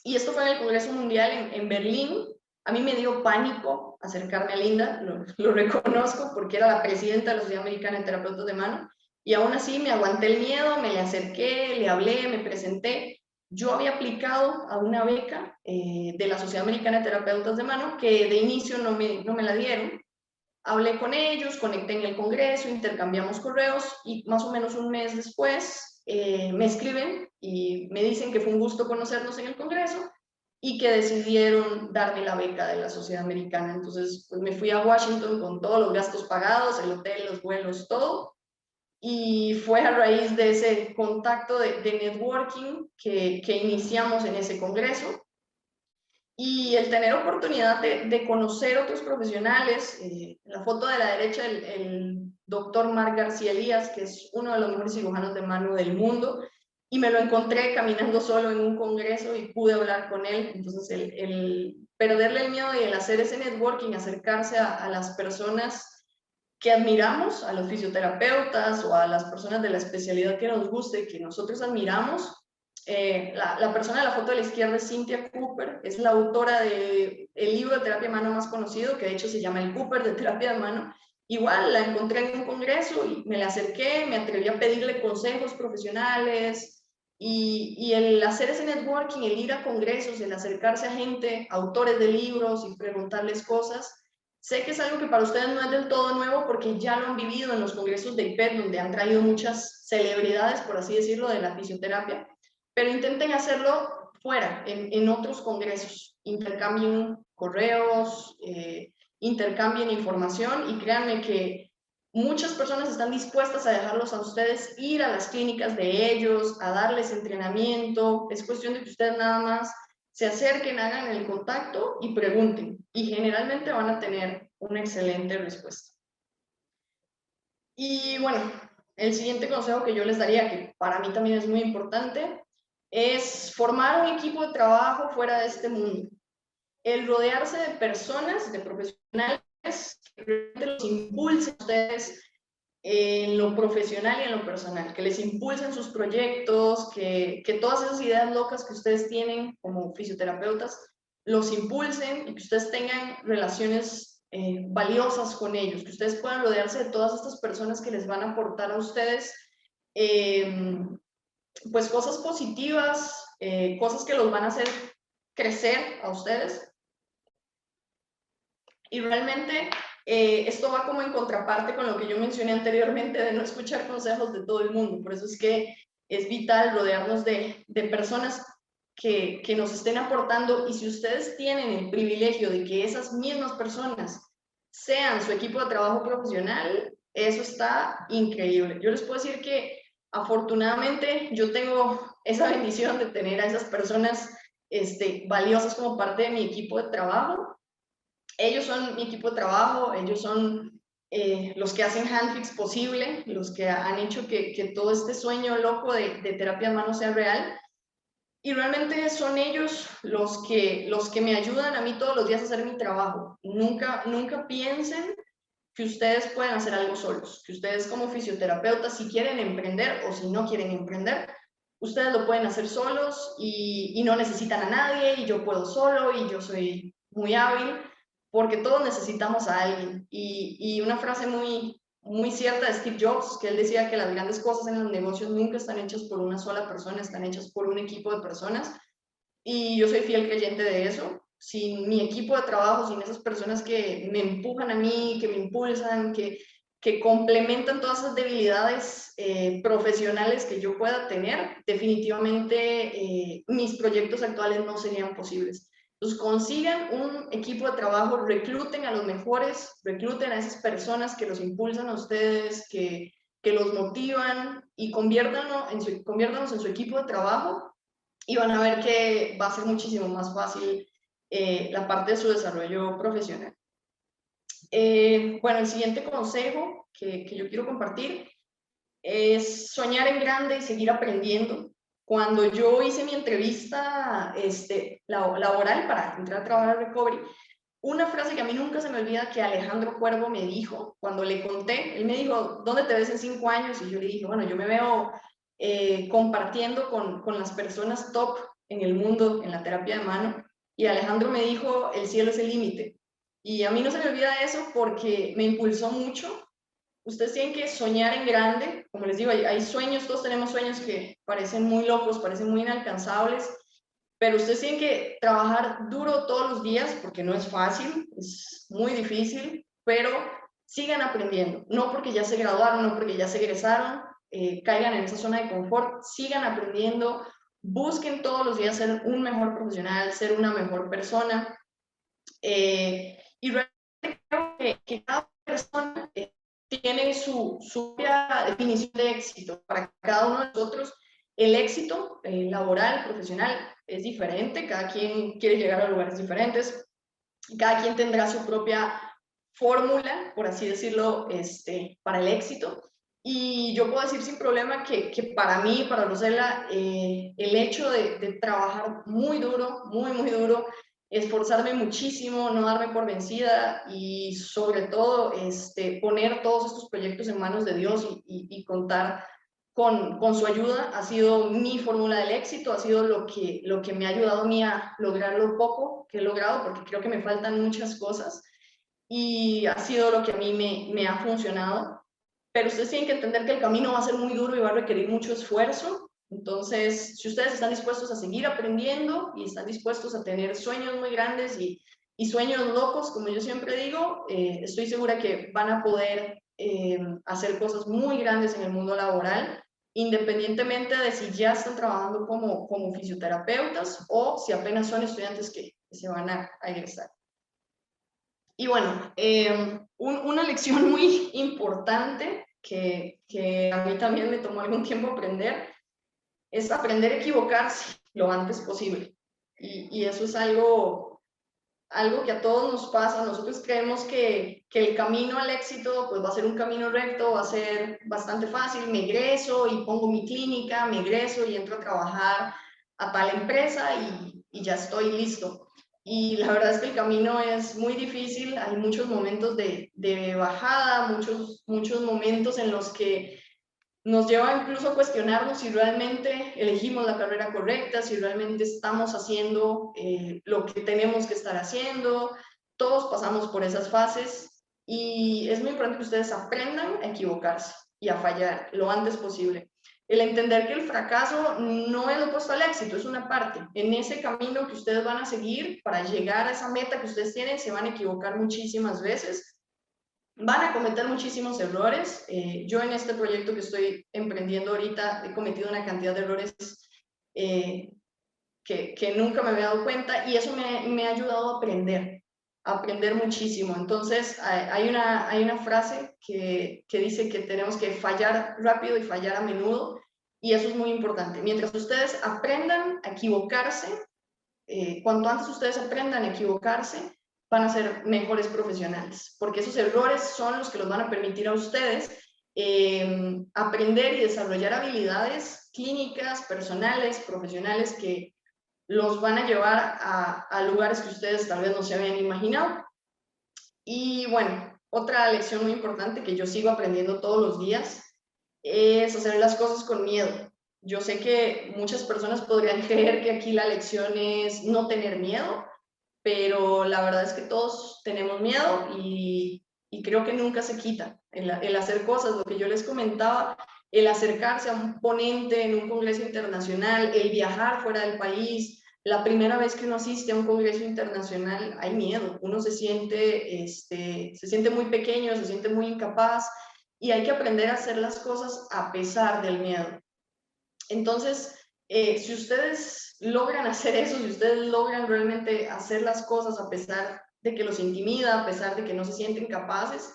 Y esto fue en el Congreso Mundial en Berlín. A mí me dio pánico acercarme a Linda, lo reconozco, porque era la presidenta de la Sociedad Americana de Terapeutas de Mano. Y aún así me aguanté el miedo, me le acerqué, le hablé, me presenté. Yo había aplicado a una beca de la Sociedad Americana de Terapeutas de Mano, que de inicio no me la dieron. Hablé con ellos, conecté en el congreso, intercambiamos correos y más o menos un mes después me escriben y me dicen que fue un gusto conocernos en el congreso y que decidieron darme la beca de la Sociedad Americana. Entonces, pues me fui a Washington con todos los gastos pagados, el hotel, los vuelos, todo. Y fue a raíz de ese contacto de networking que iniciamos en ese congreso. Y el tener oportunidad de conocer otros profesionales, la foto de la derecha, el doctor Marc García Elías, que es uno de los mejores cirujanos de mano del mundo, y me lo encontré caminando solo en un congreso y pude hablar con él. Entonces, el perderle el miedo y el hacer ese networking, acercarse a las personas que admiramos, a los fisioterapeutas o a las personas de la especialidad que nos guste, que nosotros admiramos. La persona de la foto de la izquierda es Cynthia Cooper, es la autora del libro de terapia de mano más conocido, que de hecho se llama El Cooper de terapia de mano. Igual la encontré en un congreso y me la acerqué, me atreví a pedirle consejos profesionales y el hacer ese networking, el ir a congresos, el acercarse a gente, autores de libros y preguntarles cosas. Sé que es algo que para ustedes no es del todo nuevo porque ya lo han vivido en los congresos de IPED, donde han traído muchas celebridades, por así decirlo, de la fisioterapia, pero intenten hacerlo fuera, en otros congresos. Intercambien correos, intercambien información y créanme que muchas personas están dispuestas a dejarlos a ustedes ir a las clínicas de ellos, a darles entrenamiento. Es cuestión de que ustedes nada más se acerquen, hagan el contacto y pregunten. Y generalmente van a tener una excelente respuesta. Y bueno, el siguiente consejo que yo les daría, que para mí también es muy importante, es formar un equipo de trabajo fuera de este mundo. El rodearse de personas, de profesionales que realmente los impulsen a ustedes en lo profesional y en lo personal, que les impulsen sus proyectos, que todas esas ideas locas que ustedes tienen como fisioterapeutas los impulsen y que ustedes tengan relaciones valiosas con ellos, que ustedes puedan rodearse de todas estas personas que les van a aportar a ustedes pues cosas positivas, cosas que los van a hacer crecer a ustedes. Y realmente esto va como en contraparte con lo que yo mencioné anteriormente de no escuchar consejos de todo el mundo. Por eso es que es vital rodearnos de personas que nos estén aportando, y si ustedes tienen el privilegio de que esas mismas personas sean su equipo de trabajo profesional, eso está increíble. Yo les puedo decir que afortunadamente yo tengo esa bendición de tener a esas personas valiosas como parte de mi equipo de trabajo. Ellos son mi equipo de trabajo, ellos son los que hacen Handfix posible, los que han hecho que todo este sueño loco de terapia de mano sea real. Y realmente son ellos los que me ayudan a mí todos los días a hacer mi trabajo. Nunca piensen que ustedes pueden hacer algo solos, que ustedes como fisioterapeutas, si quieren emprender o si no quieren emprender, ustedes lo pueden hacer solos y no necesitan a nadie, y yo puedo solo y yo soy muy hábil, porque todos necesitamos a alguien. Y una frase muy cierta de Steve Jobs, que él decía que las grandes cosas en los negocios nunca están hechas por una sola persona, están hechas por un equipo de personas, y yo soy fiel creyente de eso. Sin mi equipo de trabajo, sin esas personas que me empujan a mí, que me impulsan, que complementan todas esas debilidades profesionales que yo pueda tener, definitivamente mis proyectos actuales no serían posibles. Entonces, consigan un equipo de trabajo, recluten a los mejores, recluten a esas personas que los impulsan a ustedes, que los motivan, y conviértanos en su equipo de trabajo, y van a ver que va a ser muchísimo más fácil la parte de su desarrollo profesional. Bueno, el siguiente consejo que yo quiero compartir es soñar en grande y seguir aprendiendo. Cuando yo hice mi entrevista laboral para entrar a trabajar a Recovery, una frase que a mí nunca se me olvida que Alejandro Cuervo me dijo, cuando le conté, él me dijo, ¿dónde te ves en 5 años? Y yo le dije, bueno, yo me veo compartiendo con las personas top en el mundo en la terapia de mano. Y Alejandro me dijo, el cielo es el límite. Y a mí no se me olvida eso porque me impulsó mucho. Ustedes tienen que soñar en grande. Como les digo, hay sueños, todos tenemos sueños que parecen muy locos, parecen muy inalcanzables, pero ustedes tienen que trabajar duro todos los días, porque no es fácil, es muy difícil, pero sigan aprendiendo. No porque ya se graduaron, no porque ya se egresaron, caigan en esa zona de confort, sigan aprendiendo, busquen todos los días ser un mejor profesional, ser una mejor persona. Y realmente creo que cada persona tiene su propia definición de éxito. Para cada uno de nosotros, el éxito laboral, profesional, es diferente. Cada quien quiere llegar a lugares diferentes. Cada quien tendrá su propia fórmula, por así decirlo, para el éxito. Y yo puedo decir sin problema que para mí, para Rosela, el hecho de trabajar muy duro, muy duro, esforzarme muchísimo, no darme por vencida, y sobre todo poner todos estos proyectos en manos de Dios y contar con su ayuda, ha sido mi fórmula del éxito, ha sido lo que me ha ayudado a mí a lograr lo poco que he logrado, porque creo que me faltan muchas cosas, y ha sido lo que a mí me ha funcionado. Pero ustedes tienen que entender que el camino va a ser muy duro y va a requerir mucho esfuerzo. Entonces, si ustedes están dispuestos a seguir aprendiendo y están dispuestos a tener sueños muy grandes y sueños locos, como yo siempre digo, estoy segura que van a poder hacer cosas muy grandes en el mundo laboral, independientemente de si ya están trabajando como fisioterapeutas o si apenas son estudiantes que se van a egresar. Y bueno, una lección muy importante que a mí también me tomó algún tiempo aprender, es aprender a equivocarse lo antes posible. Y eso es algo que a todos nos pasa. Nosotros creemos que el camino al éxito pues va a ser un camino recto, va a ser bastante fácil. Me egreso y pongo mi clínica, me egreso y entro a trabajar a tal empresa y ya estoy listo. Y la verdad es que el camino es muy difícil, hay muchos momentos de bajada, muchos momentos en los que nos lleva incluso a cuestionarnos si realmente elegimos la carrera correcta, si realmente estamos haciendo lo que tenemos que estar haciendo. Todos pasamos por esas fases y es muy importante que ustedes aprendan a equivocarse y a fallar lo antes posible. El entender que el fracaso no es lo opuesto al éxito, es una parte. En ese camino que ustedes van a seguir para llegar a esa meta que ustedes tienen, se van a equivocar muchísimas veces. Van a cometer muchísimos errores. Yo en este proyecto que estoy emprendiendo ahorita he cometido una cantidad de errores que nunca me había dado cuenta, y eso me ha ayudado a aprender muchísimo. Entonces, hay una frase que dice que tenemos que fallar rápido y fallar a menudo, y eso es muy importante. Mientras ustedes aprendan a equivocarse, cuanto antes ustedes aprendan a equivocarse, van a ser mejores profesionales, porque esos errores son los que los van a permitir a ustedes aprender y desarrollar habilidades clínicas, personales, profesionales, que los van a llevar a lugares que ustedes tal vez no se habían imaginado. Y bueno, otra lección muy importante que yo sigo aprendiendo todos los días es hacer las cosas con miedo. Yo sé que muchas personas podrían creer que aquí la lección es no tener miedo, pero la verdad es que todos tenemos miedo y creo que nunca se quita. El hacer cosas, lo que yo les comentaba, el acercarse a un ponente en un congreso internacional, el viajar fuera del país. La primera vez que uno asiste a un congreso internacional hay miedo, uno se siente muy pequeño, se siente muy incapaz, y hay que aprender a hacer las cosas a pesar del miedo. Entonces, si ustedes logran hacer eso, si ustedes logran realmente hacer las cosas a pesar de que los intimida, a pesar de que no se sienten capaces,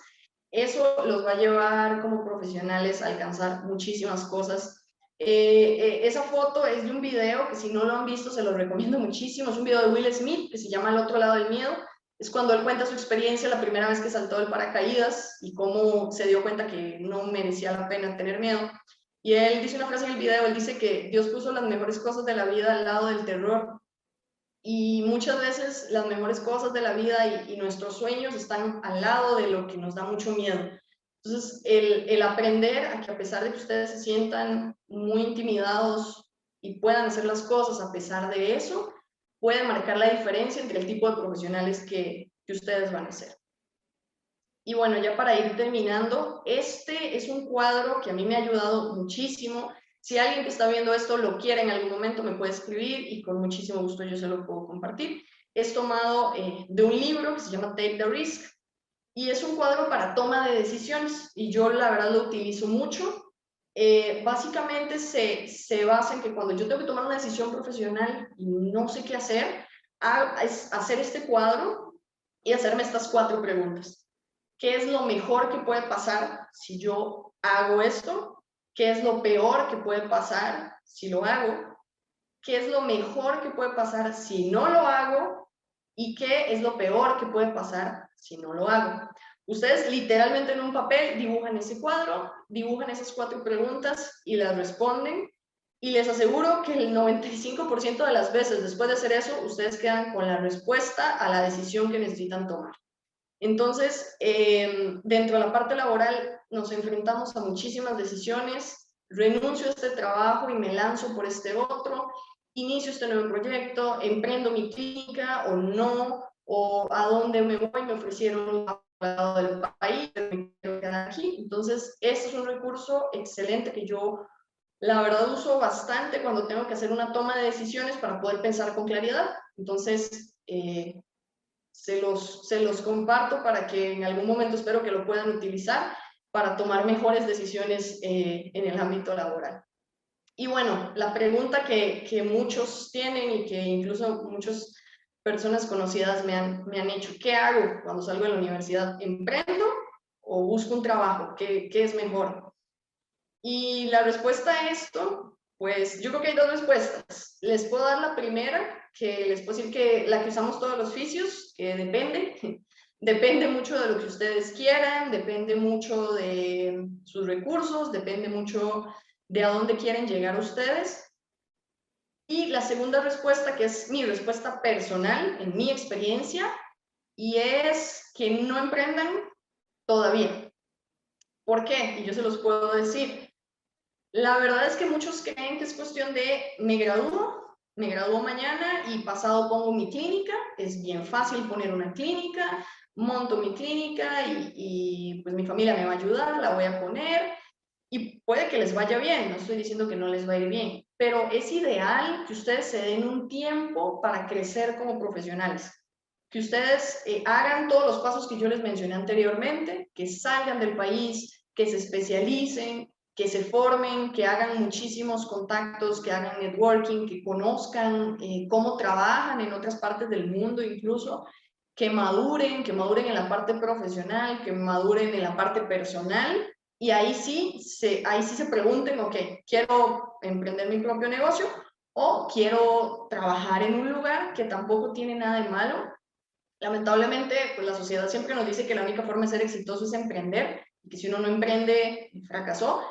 eso los va a llevar como profesionales a alcanzar muchísimas cosas. Esa foto es de un video que, si no lo han visto, se los recomiendo muchísimo. Es un video de Will Smith que se llama El otro lado del miedo. Es cuando él cuenta su experiencia la primera vez que saltó del paracaídas y cómo se dio cuenta que no merecía la pena tener miedo. Y él dice una frase en el video, él dice que Dios puso las mejores cosas de la vida al lado del terror. Y muchas veces las mejores cosas de la vida y nuestros sueños están al lado de lo que nos da mucho miedo. Entonces, el aprender a que, a pesar de que ustedes se sientan muy intimidados y puedan hacer las cosas a pesar de eso, puede marcar la diferencia entre el tipo de profesionales que ustedes van a ser. Y bueno, ya para ir terminando, este es un cuadro que a mí me ha ayudado muchísimo. Si alguien que está viendo esto lo quiere en algún momento, me puede escribir y con muchísimo gusto yo se lo puedo compartir. Es tomado de un libro que se llama Take the Risk, y es un cuadro para toma de decisiones, y yo la verdad lo utilizo mucho. Básicamente se basa en que cuando yo tengo que tomar una decisión profesional y no sé qué hacer, es hacer este cuadro y hacerme estas 4 preguntas. ¿Qué es lo mejor que puede pasar si yo hago esto? ¿Qué es lo peor que puede pasar si lo hago? ¿Qué es lo mejor que puede pasar si no lo hago? ¿Y qué es lo peor que puede pasar si no lo hago? Ustedes literalmente en un papel dibujan ese cuadro, dibujan esas 4 preguntas y las responden. Y les aseguro que el 95% de las veces después de hacer eso, ustedes quedan con la respuesta a la decisión que necesitan tomar. Entonces, dentro de la parte laboral nos enfrentamos a muchísimas decisiones. Renuncio a este trabajo y me lanzo por este otro, inicio este nuevo proyecto, emprendo mi clínica o no, o a dónde me voy, me ofrecieron un lado del país, pero me quiero quedar aquí. Entonces, este es un recurso excelente que yo, la verdad, uso bastante cuando tengo que hacer una toma de decisiones para poder pensar con claridad. Entonces, se los comparto para que en algún momento, espero que lo puedan utilizar para tomar mejores decisiones en el ámbito laboral. Y bueno, la pregunta que muchos tienen y que incluso muchas personas conocidas me han hecho: ¿qué hago cuando salgo de la universidad? ¿Emprendo o busco un trabajo? ¿Qué es mejor? Y la respuesta a esto, pues yo creo que hay 2 respuestas. Les puedo dar la primera, que les puedo decir que la que usamos todos los fisios, que depende mucho de lo que ustedes quieran, depende mucho de sus recursos, depende mucho de a dónde quieren llegar ustedes. Y la segunda respuesta, que es mi respuesta personal, en mi experiencia, y es que no emprendan todavía. ¿Por qué? Y yo se los puedo decir. La verdad es que muchos creen que es cuestión de me gradúo mañana y pasado pongo mi clínica. Es bien fácil poner una clínica, monto mi clínica y pues mi familia me va a ayudar, la voy a poner y puede que les vaya bien, no estoy diciendo que no les va a ir bien, pero es ideal que ustedes se den un tiempo para crecer como profesionales, que ustedes hagan todos los pasos que yo les mencioné anteriormente, que salgan del país, que se especialicen, que se formen, que hagan muchísimos contactos, que hagan networking, que conozcan cómo trabajan en otras partes del mundo incluso, que maduren en la parte profesional, que maduren en la parte personal, y ahí sí se pregunten, ok, ¿quiero emprender mi propio negocio o quiero trabajar en un lugar que tampoco tiene nada de malo? Lamentablemente, pues la sociedad siempre nos dice que la única forma de ser exitoso es emprender, y que si uno no emprende, fracasó,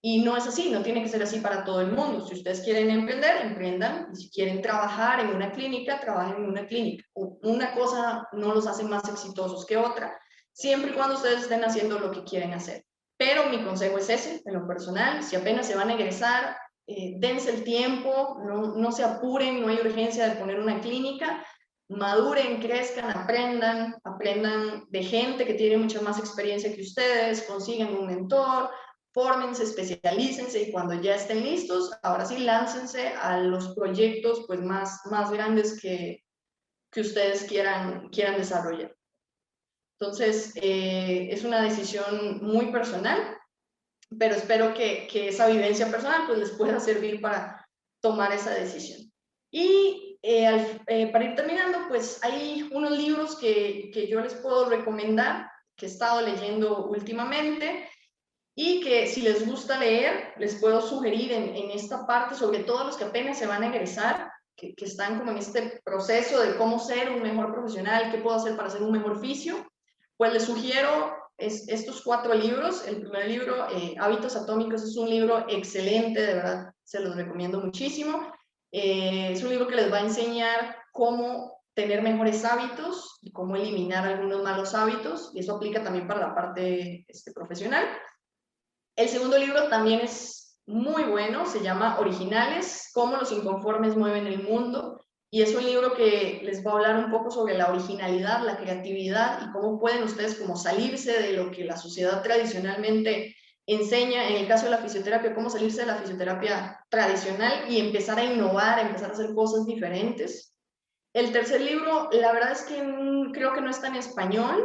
y no es así, no tiene que ser así para todo el mundo. Si ustedes quieren emprender, emprendan, y si quieren trabajar en una clínica, trabajen en una clínica. Una cosa no los hace más exitosos que otra, siempre y cuando ustedes estén haciendo lo que quieren hacer. Pero mi consejo es ese, en lo personal, si apenas se van a egresar, dense el tiempo, no se apuren, no hay urgencia de poner una clínica, maduren, crezcan, aprendan de gente que tiene mucha más experiencia que ustedes, consigan un mentor, fórmense, especialícense, y cuando ya estén listos, ahora sí láncense a los proyectos pues más grandes que ustedes quieran desarrollar. Entonces, es una decisión muy personal, pero espero que esa vivencia personal pues les pueda servir para tomar esa decisión. Y para ir terminando, pues hay unos libros que yo les puedo recomendar, que he estado leyendo últimamente, y que si les gusta leer, les puedo sugerir en esta parte, sobre todo los que apenas se van a egresar, que están como en este proceso de cómo ser un mejor profesional, qué puedo hacer para ser un mejor fisio, pues les sugiero estos 4 libros. El primer libro, Hábitos Atómicos, es un libro excelente, de verdad, se los recomiendo muchísimo. Es un libro que les va a enseñar cómo tener mejores hábitos y cómo eliminar algunos malos hábitos, y eso aplica también para la parte profesional. El segundo libro también es muy bueno, se llama Originales, cómo los inconformes mueven el mundo, y es un libro que les va a hablar un poco sobre la originalidad, la creatividad, y cómo pueden ustedes como salirse de lo que la sociedad tradicionalmente enseña. En el caso de la fisioterapia, cómo salirse de la fisioterapia tradicional y empezar a innovar, empezar a hacer cosas diferentes. El tercer libro, la verdad es que creo que no está en español,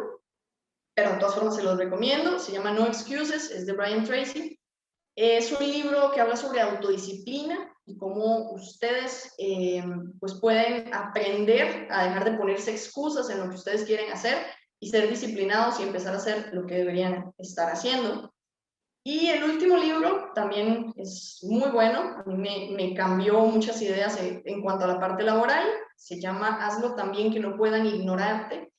pero de todas formas se los recomiendo. Se llama No Excuses, es de Brian Tracy. Es un libro que habla sobre autodisciplina y cómo ustedes pues pueden aprender a dejar de ponerse excusas en lo que ustedes quieren hacer y ser disciplinados y empezar a hacer lo que deberían estar haciendo. Y el último libro también es muy bueno, a mí me cambió muchas ideas en cuanto a la parte laboral. Se llama Hazlo también que no puedan ignorarte,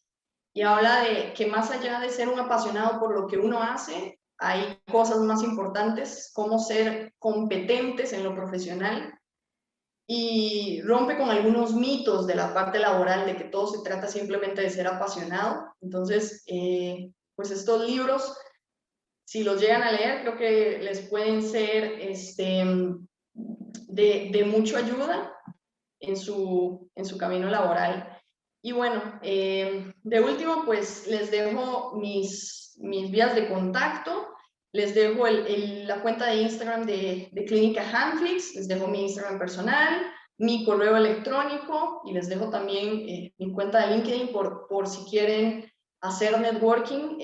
y habla de que más allá de ser un apasionado por lo que uno hace, hay cosas más importantes, como ser competentes en lo profesional, y rompe con algunos mitos de la parte laboral, de que todo se trata simplemente de ser apasionado. Entonces, pues estos libros, si los llegan a leer, creo que les pueden ser de mucha ayuda en su camino laboral. Y bueno, de último, pues les dejo mis vías de contacto, les dejo la cuenta de Instagram de Clínica Handflix, les dejo mi Instagram personal, mi correo electrónico, y les dejo también mi cuenta de LinkedIn por si quieren hacer networking.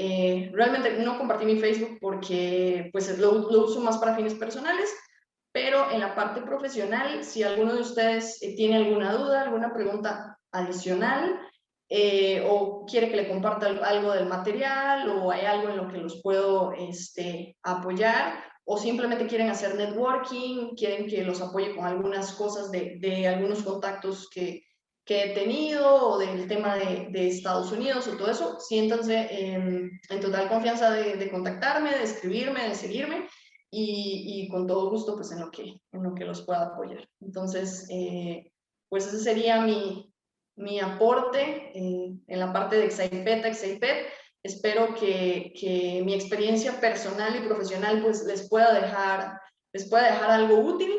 Realmente no compartí mi Facebook porque pues lo uso más para fines personales, pero en la parte profesional, si alguno de ustedes tiene alguna duda, alguna pregunta adicional, o quiere que le comparta algo del material, o hay algo en lo que los puedo apoyar, o simplemente quieren hacer networking, quieren que los apoye con algunas cosas de algunos contactos que he tenido, o del tema de Estados Unidos o todo eso, siéntanse en total confianza de contactarme, de escribirme, de seguirme, y con todo gusto pues en lo que los pueda apoyar. Entonces, pues ese sería mi aporte en la parte de Exaipet. Espero que mi experiencia personal y profesional pues les pueda dejar algo útil.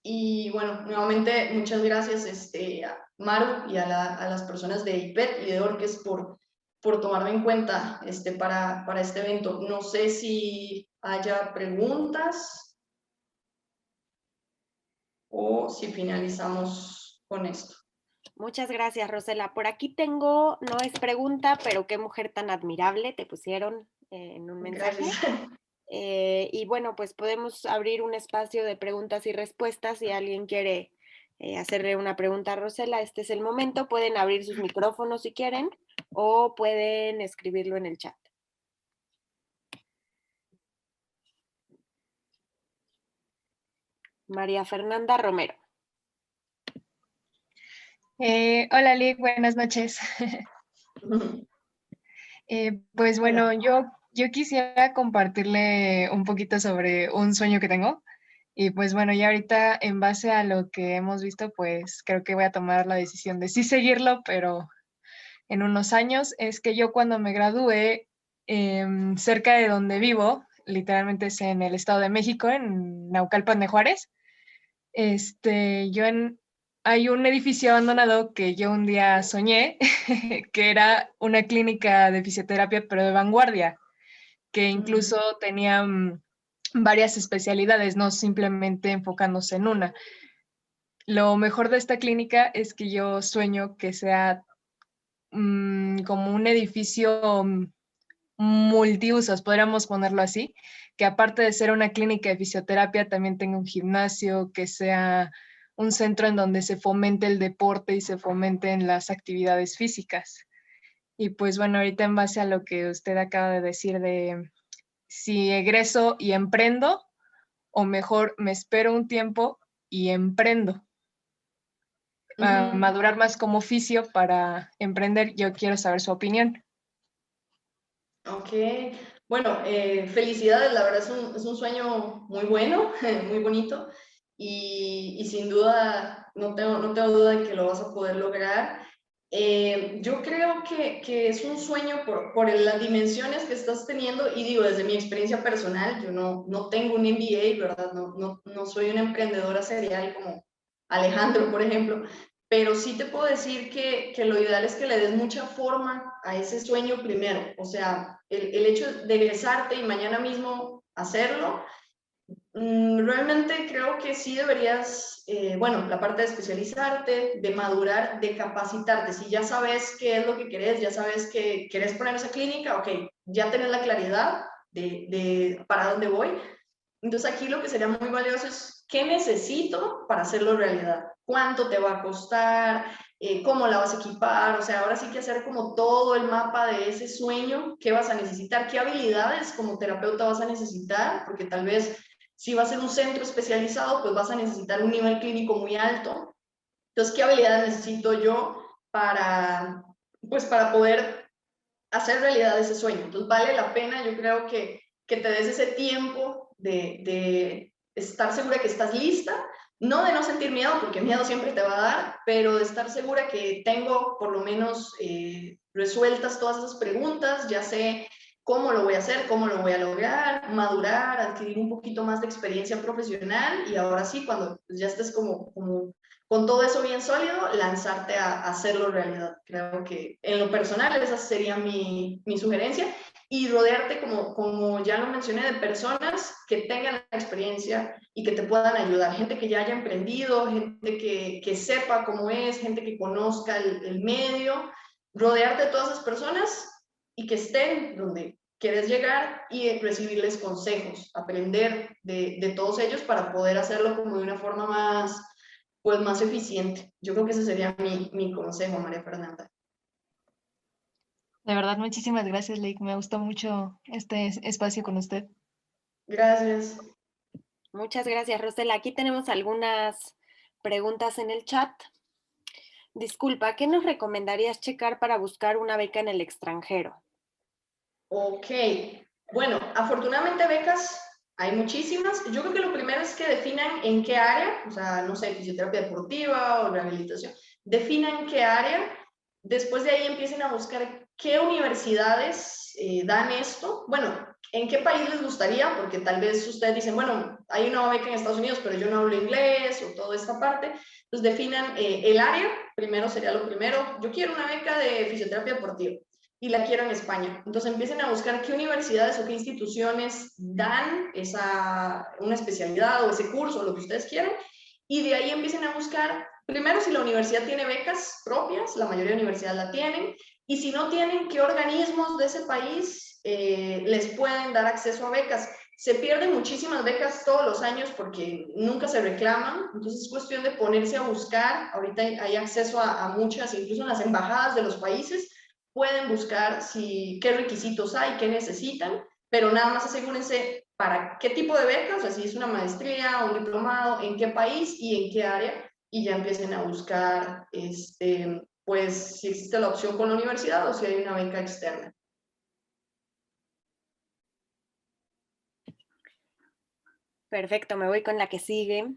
Y bueno, nuevamente muchas gracias a Maru y a las personas de IPET y de Orques por tomarme en cuenta para este evento. No sé si haya preguntas o si finalizamos con esto. Muchas gracias, Rosela. Por aquí tengo, no es pregunta, pero qué mujer tan admirable, te pusieron en un mensaje. Gracias. Y bueno, pues podemos abrir un espacio de preguntas y respuestas si alguien quiere hacerle una pregunta a Rosela. Este es el momento. Pueden abrir sus micrófonos si quieren o pueden escribirlo en el chat. María Fernanda Romero. Hola, Lick, buenas noches. Pues bueno, yo quisiera compartirle un poquito sobre un sueño que tengo. Y pues bueno, ya ahorita en base a lo que hemos visto, pues creo que voy a tomar la decisión de sí seguirlo, pero en unos años. Es que yo cuando me gradué, cerca de donde vivo, literalmente es en el Estado de México, en Naucalpan de Juárez, hay un edificio abandonado que yo un día soñé, que era una clínica de fisioterapia, pero de vanguardia, que incluso tenía varias especialidades, no simplemente enfocándose en una. Lo mejor de esta clínica es que yo sueño que sea como un edificio multiusos, podríamos ponerlo así, que aparte de ser una clínica de fisioterapia, también tenga un gimnasio, que sea un centro en donde se fomente el deporte y se fomenten las actividades físicas. Y pues bueno, ahorita en base a lo que usted acaba de decir de si egreso y emprendo, o mejor me espero un tiempo y emprendo. A madurar más como oficio para emprender, yo quiero saber su opinión. Ok, bueno, felicidades, la verdad es un sueño muy bueno, muy bonito y sin duda no tengo duda de que lo vas a poder lograr. Yo creo que es un sueño por las dimensiones que estás teniendo y digo, desde mi experiencia personal, yo no tengo un MBA, ¿verdad? No soy una emprendedora serial como Alejandro, por ejemplo, pero sí te puedo decir que lo ideal es que le des mucha forma a ese sueño primero. O sea, el hecho de egresarte y mañana mismo hacerlo, realmente creo que sí deberías, bueno, la parte de especializarte, de madurar, de capacitarte. Si ya sabes qué es lo que querés, ya sabes que querés poner esa clínica, ok, ya tenés la claridad de para dónde voy. Entonces aquí lo que sería muy valioso es qué necesito para hacerlo realidad, cuánto te va a costar, cómo la vas a equipar, o sea, ahora sí que hacer como todo el mapa de ese sueño, qué vas a necesitar, qué habilidades como terapeuta vas a necesitar, porque tal vez si va a ser un centro especializado, pues vas a necesitar un nivel clínico muy alto. Entonces, ¿qué habilidades necesito yo pues para poder hacer realidad ese sueño? Entonces, vale la pena, yo creo que te des ese tiempo de estar segura que estás lista, no de no sentir miedo, porque miedo siempre te va a dar, pero de estar segura que tengo por lo menos resueltas todas esas preguntas, ya sé cómo lo voy a hacer, cómo lo voy a lograr, madurar, adquirir un poquito más de experiencia profesional y ahora sí, cuando ya estés como con todo eso bien sólido, lanzarte a hacerlo realidad. Creo que en lo personal esa sería mi sugerencia y rodearte, como ya lo mencioné, de personas que tengan la experiencia y que te puedan ayudar. Gente que ya haya emprendido, gente que sepa cómo es, gente que conozca el medio. Rodearte de todas esas personas y que estén donde quieres llegar y recibirles consejos, aprender de todos ellos para poder hacerlo como de una forma más eficiente. Yo creo que ese sería mi consejo, María Fernanda. De verdad, muchísimas gracias, Leik. Me gustó mucho este espacio con usted. Gracias. Muchas gracias, Rosela. Aquí tenemos algunas preguntas en el chat. Disculpa, ¿qué nos recomendarías checar para buscar una beca en el extranjero? Ok, bueno, afortunadamente becas hay muchísimas. Yo creo que lo primero es que definan en qué área, o sea, no sé, fisioterapia deportiva o rehabilitación, definan qué área. Después de ahí empiecen a buscar qué universidades dan esto. Bueno, en qué país les gustaría, porque tal vez ustedes dicen, bueno, hay una beca en Estados Unidos, pero yo no hablo inglés o toda esta parte. Entonces definan el área, primero sería lo primero. Yo quiero una beca de fisioterapia deportiva y la quiero en España. Entonces empiecen a buscar qué universidades o qué instituciones dan una especialidad o ese curso o lo que ustedes quieran y de ahí empiecen a buscar primero si la universidad tiene becas propias, la mayoría de universidades la tienen, y si no tienen, qué organismos de ese país les pueden dar acceso a becas. Se pierden muchísimas becas todos los años porque nunca se reclaman, entonces es cuestión de ponerse a buscar. Ahorita hay acceso a muchas, incluso en las embajadas de los países, pueden buscar qué requisitos hay, qué necesitan, pero nada más asegúrense para qué tipo de becas, o sea, si es una maestría, un diplomado, en qué país y en qué área, y ya empiecen a buscar, pues, si existe la opción con la universidad o si hay una beca externa. Perfecto, me voy con la que sigue.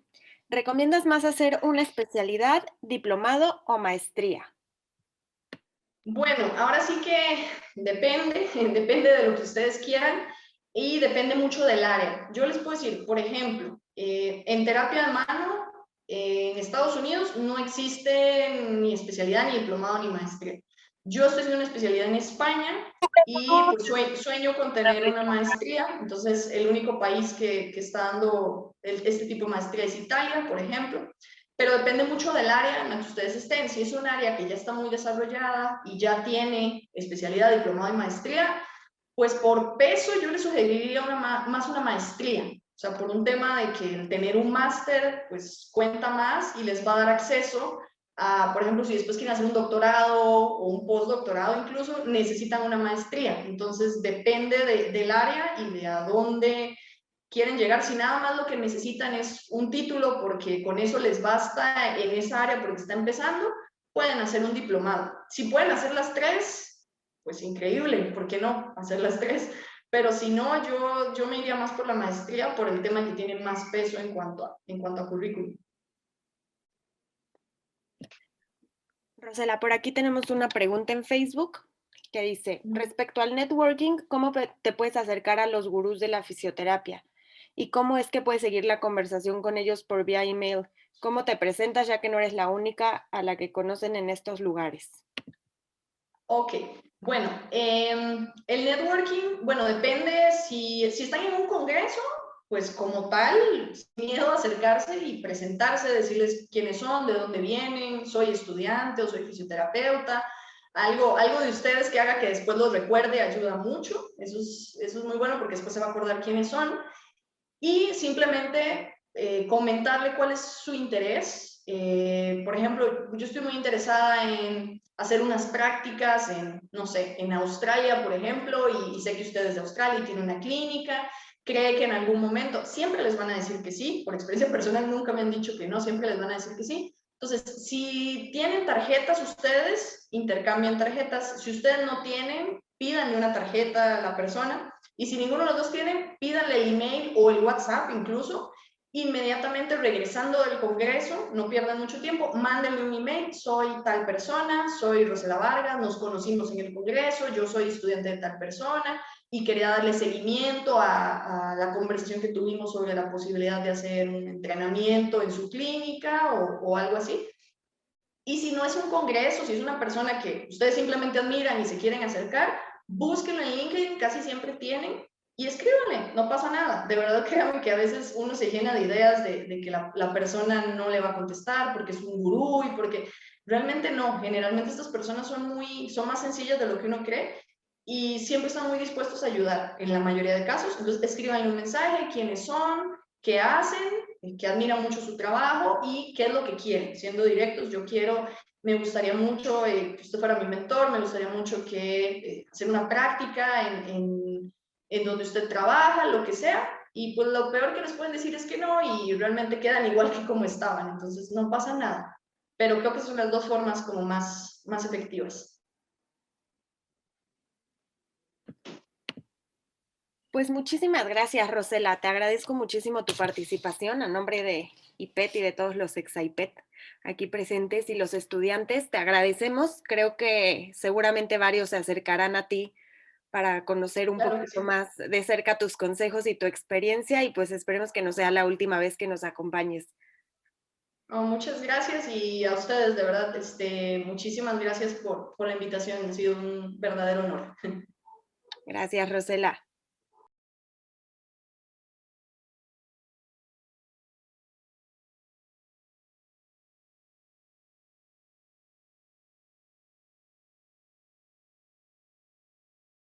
¿Recomiendas más hacer una especialidad, diplomado o maestría? Bueno, ahora sí que depende, depende de lo que ustedes quieran y depende mucho del área. Yo les puedo decir, por ejemplo, en terapia de mano, en Estados Unidos no existe ni especialidad, ni diplomado, ni maestría. Yo estoy haciendo una especialidad en España y pues sueño con tener una maestría. Entonces, el único país que está dando este tipo de maestría es Italia, por ejemplo. Pero depende mucho del área en la que ustedes estén. Si es un área que ya está muy desarrollada y ya tiene especialidad, diplomado y maestría, pues por peso yo les sugeriría más una maestría. O sea, por un tema de que el tener un máster pues cuenta más y les va a dar acceso a, por ejemplo, si después quieren hacer un doctorado o un postdoctorado incluso, necesitan una maestría. Entonces depende del área y de a dónde quieren llegar. Si nada más lo que necesitan es un título porque con eso les basta en esa área porque está empezando, pueden hacer un diplomado. Si pueden hacer las tres, pues increíble, ¿por qué no hacer las tres? Pero si no, yo me iría más por la maestría por el tema que tiene más peso en cuanto a currículum. Rosela, por aquí tenemos una pregunta en Facebook que dice, respecto al networking, ¿cómo te puedes acercar a los gurús de la fisioterapia? ¿Y cómo es que puedes seguir la conversación con ellos por vía email? ¿Cómo te presentas ya que no eres la única a la que conocen en estos lugares? Ok, bueno, el networking, bueno, depende si están en un congreso, pues como tal, sin miedo a acercarse y presentarse, decirles quiénes son, de dónde vienen, soy estudiante o soy fisioterapeuta, algo de ustedes que haga que después los recuerde ayuda mucho, eso es muy bueno porque después se va a acordar quiénes son, y simplemente comentarle cuál es su interés. Por ejemplo, yo estoy muy interesada en hacer unas prácticas en, no sé, en Australia, por ejemplo, y sé que ustedes de Australia y tienen una clínica, cree que en algún momento, siempre les van a decir que sí, por experiencia personal nunca me han dicho que no, siempre les van a decir que sí. Entonces, si tienen tarjetas ustedes, intercambian tarjetas. Si ustedes no tienen, pídanle una tarjeta a la persona. Y si ninguno de los dos tiene, pídanle el email o el WhatsApp incluso. Inmediatamente regresando del congreso, no pierdan mucho tiempo, mándenme un email, soy tal persona, soy Rosela Vargas, nos conocimos en el congreso, yo soy estudiante de tal persona y quería darle seguimiento a la conversación que tuvimos sobre la posibilidad de hacer un entrenamiento en su clínica o algo así. Y si no es un congreso, si es una persona que ustedes simplemente admiran y se quieren acercar, búsquenlo en LinkedIn, casi siempre tienen, y escríbanle, no pasa nada. De verdad, créanme que a veces uno se llena de ideas de que la persona no le va a contestar porque es un gurú y porque realmente no. Generalmente estas personas son más sencillas de lo que uno cree y siempre están muy dispuestos a ayudar en la mayoría de casos. Entonces, escríbanle un mensaje, quiénes son, qué hacen, que admiran mucho su trabajo y qué es lo que quieren. Siendo directos, me gustaría mucho que usted fuera mi mentor, me gustaría mucho que hacer una práctica en donde usted trabaja, lo que sea, y pues lo peor que les pueden decir es que no y realmente quedan igual que como estaban, entonces no pasa nada. Pero creo que son las dos formas como más efectivas. Pues muchísimas gracias, Rosela. Te agradezco muchísimo tu participación a nombre de IPET y de todos los ex-IPET aquí presentes y los estudiantes. Te agradecemos. Creo que seguramente varios se acercarán a ti para conocer un Claro que poquito sí. más de cerca tus consejos y tu experiencia y pues esperemos que no sea la última vez que nos acompañes. No, muchas gracias y a ustedes, de verdad, muchísimas gracias por la invitación. Ha sido un verdadero honor. Gracias, Rosela.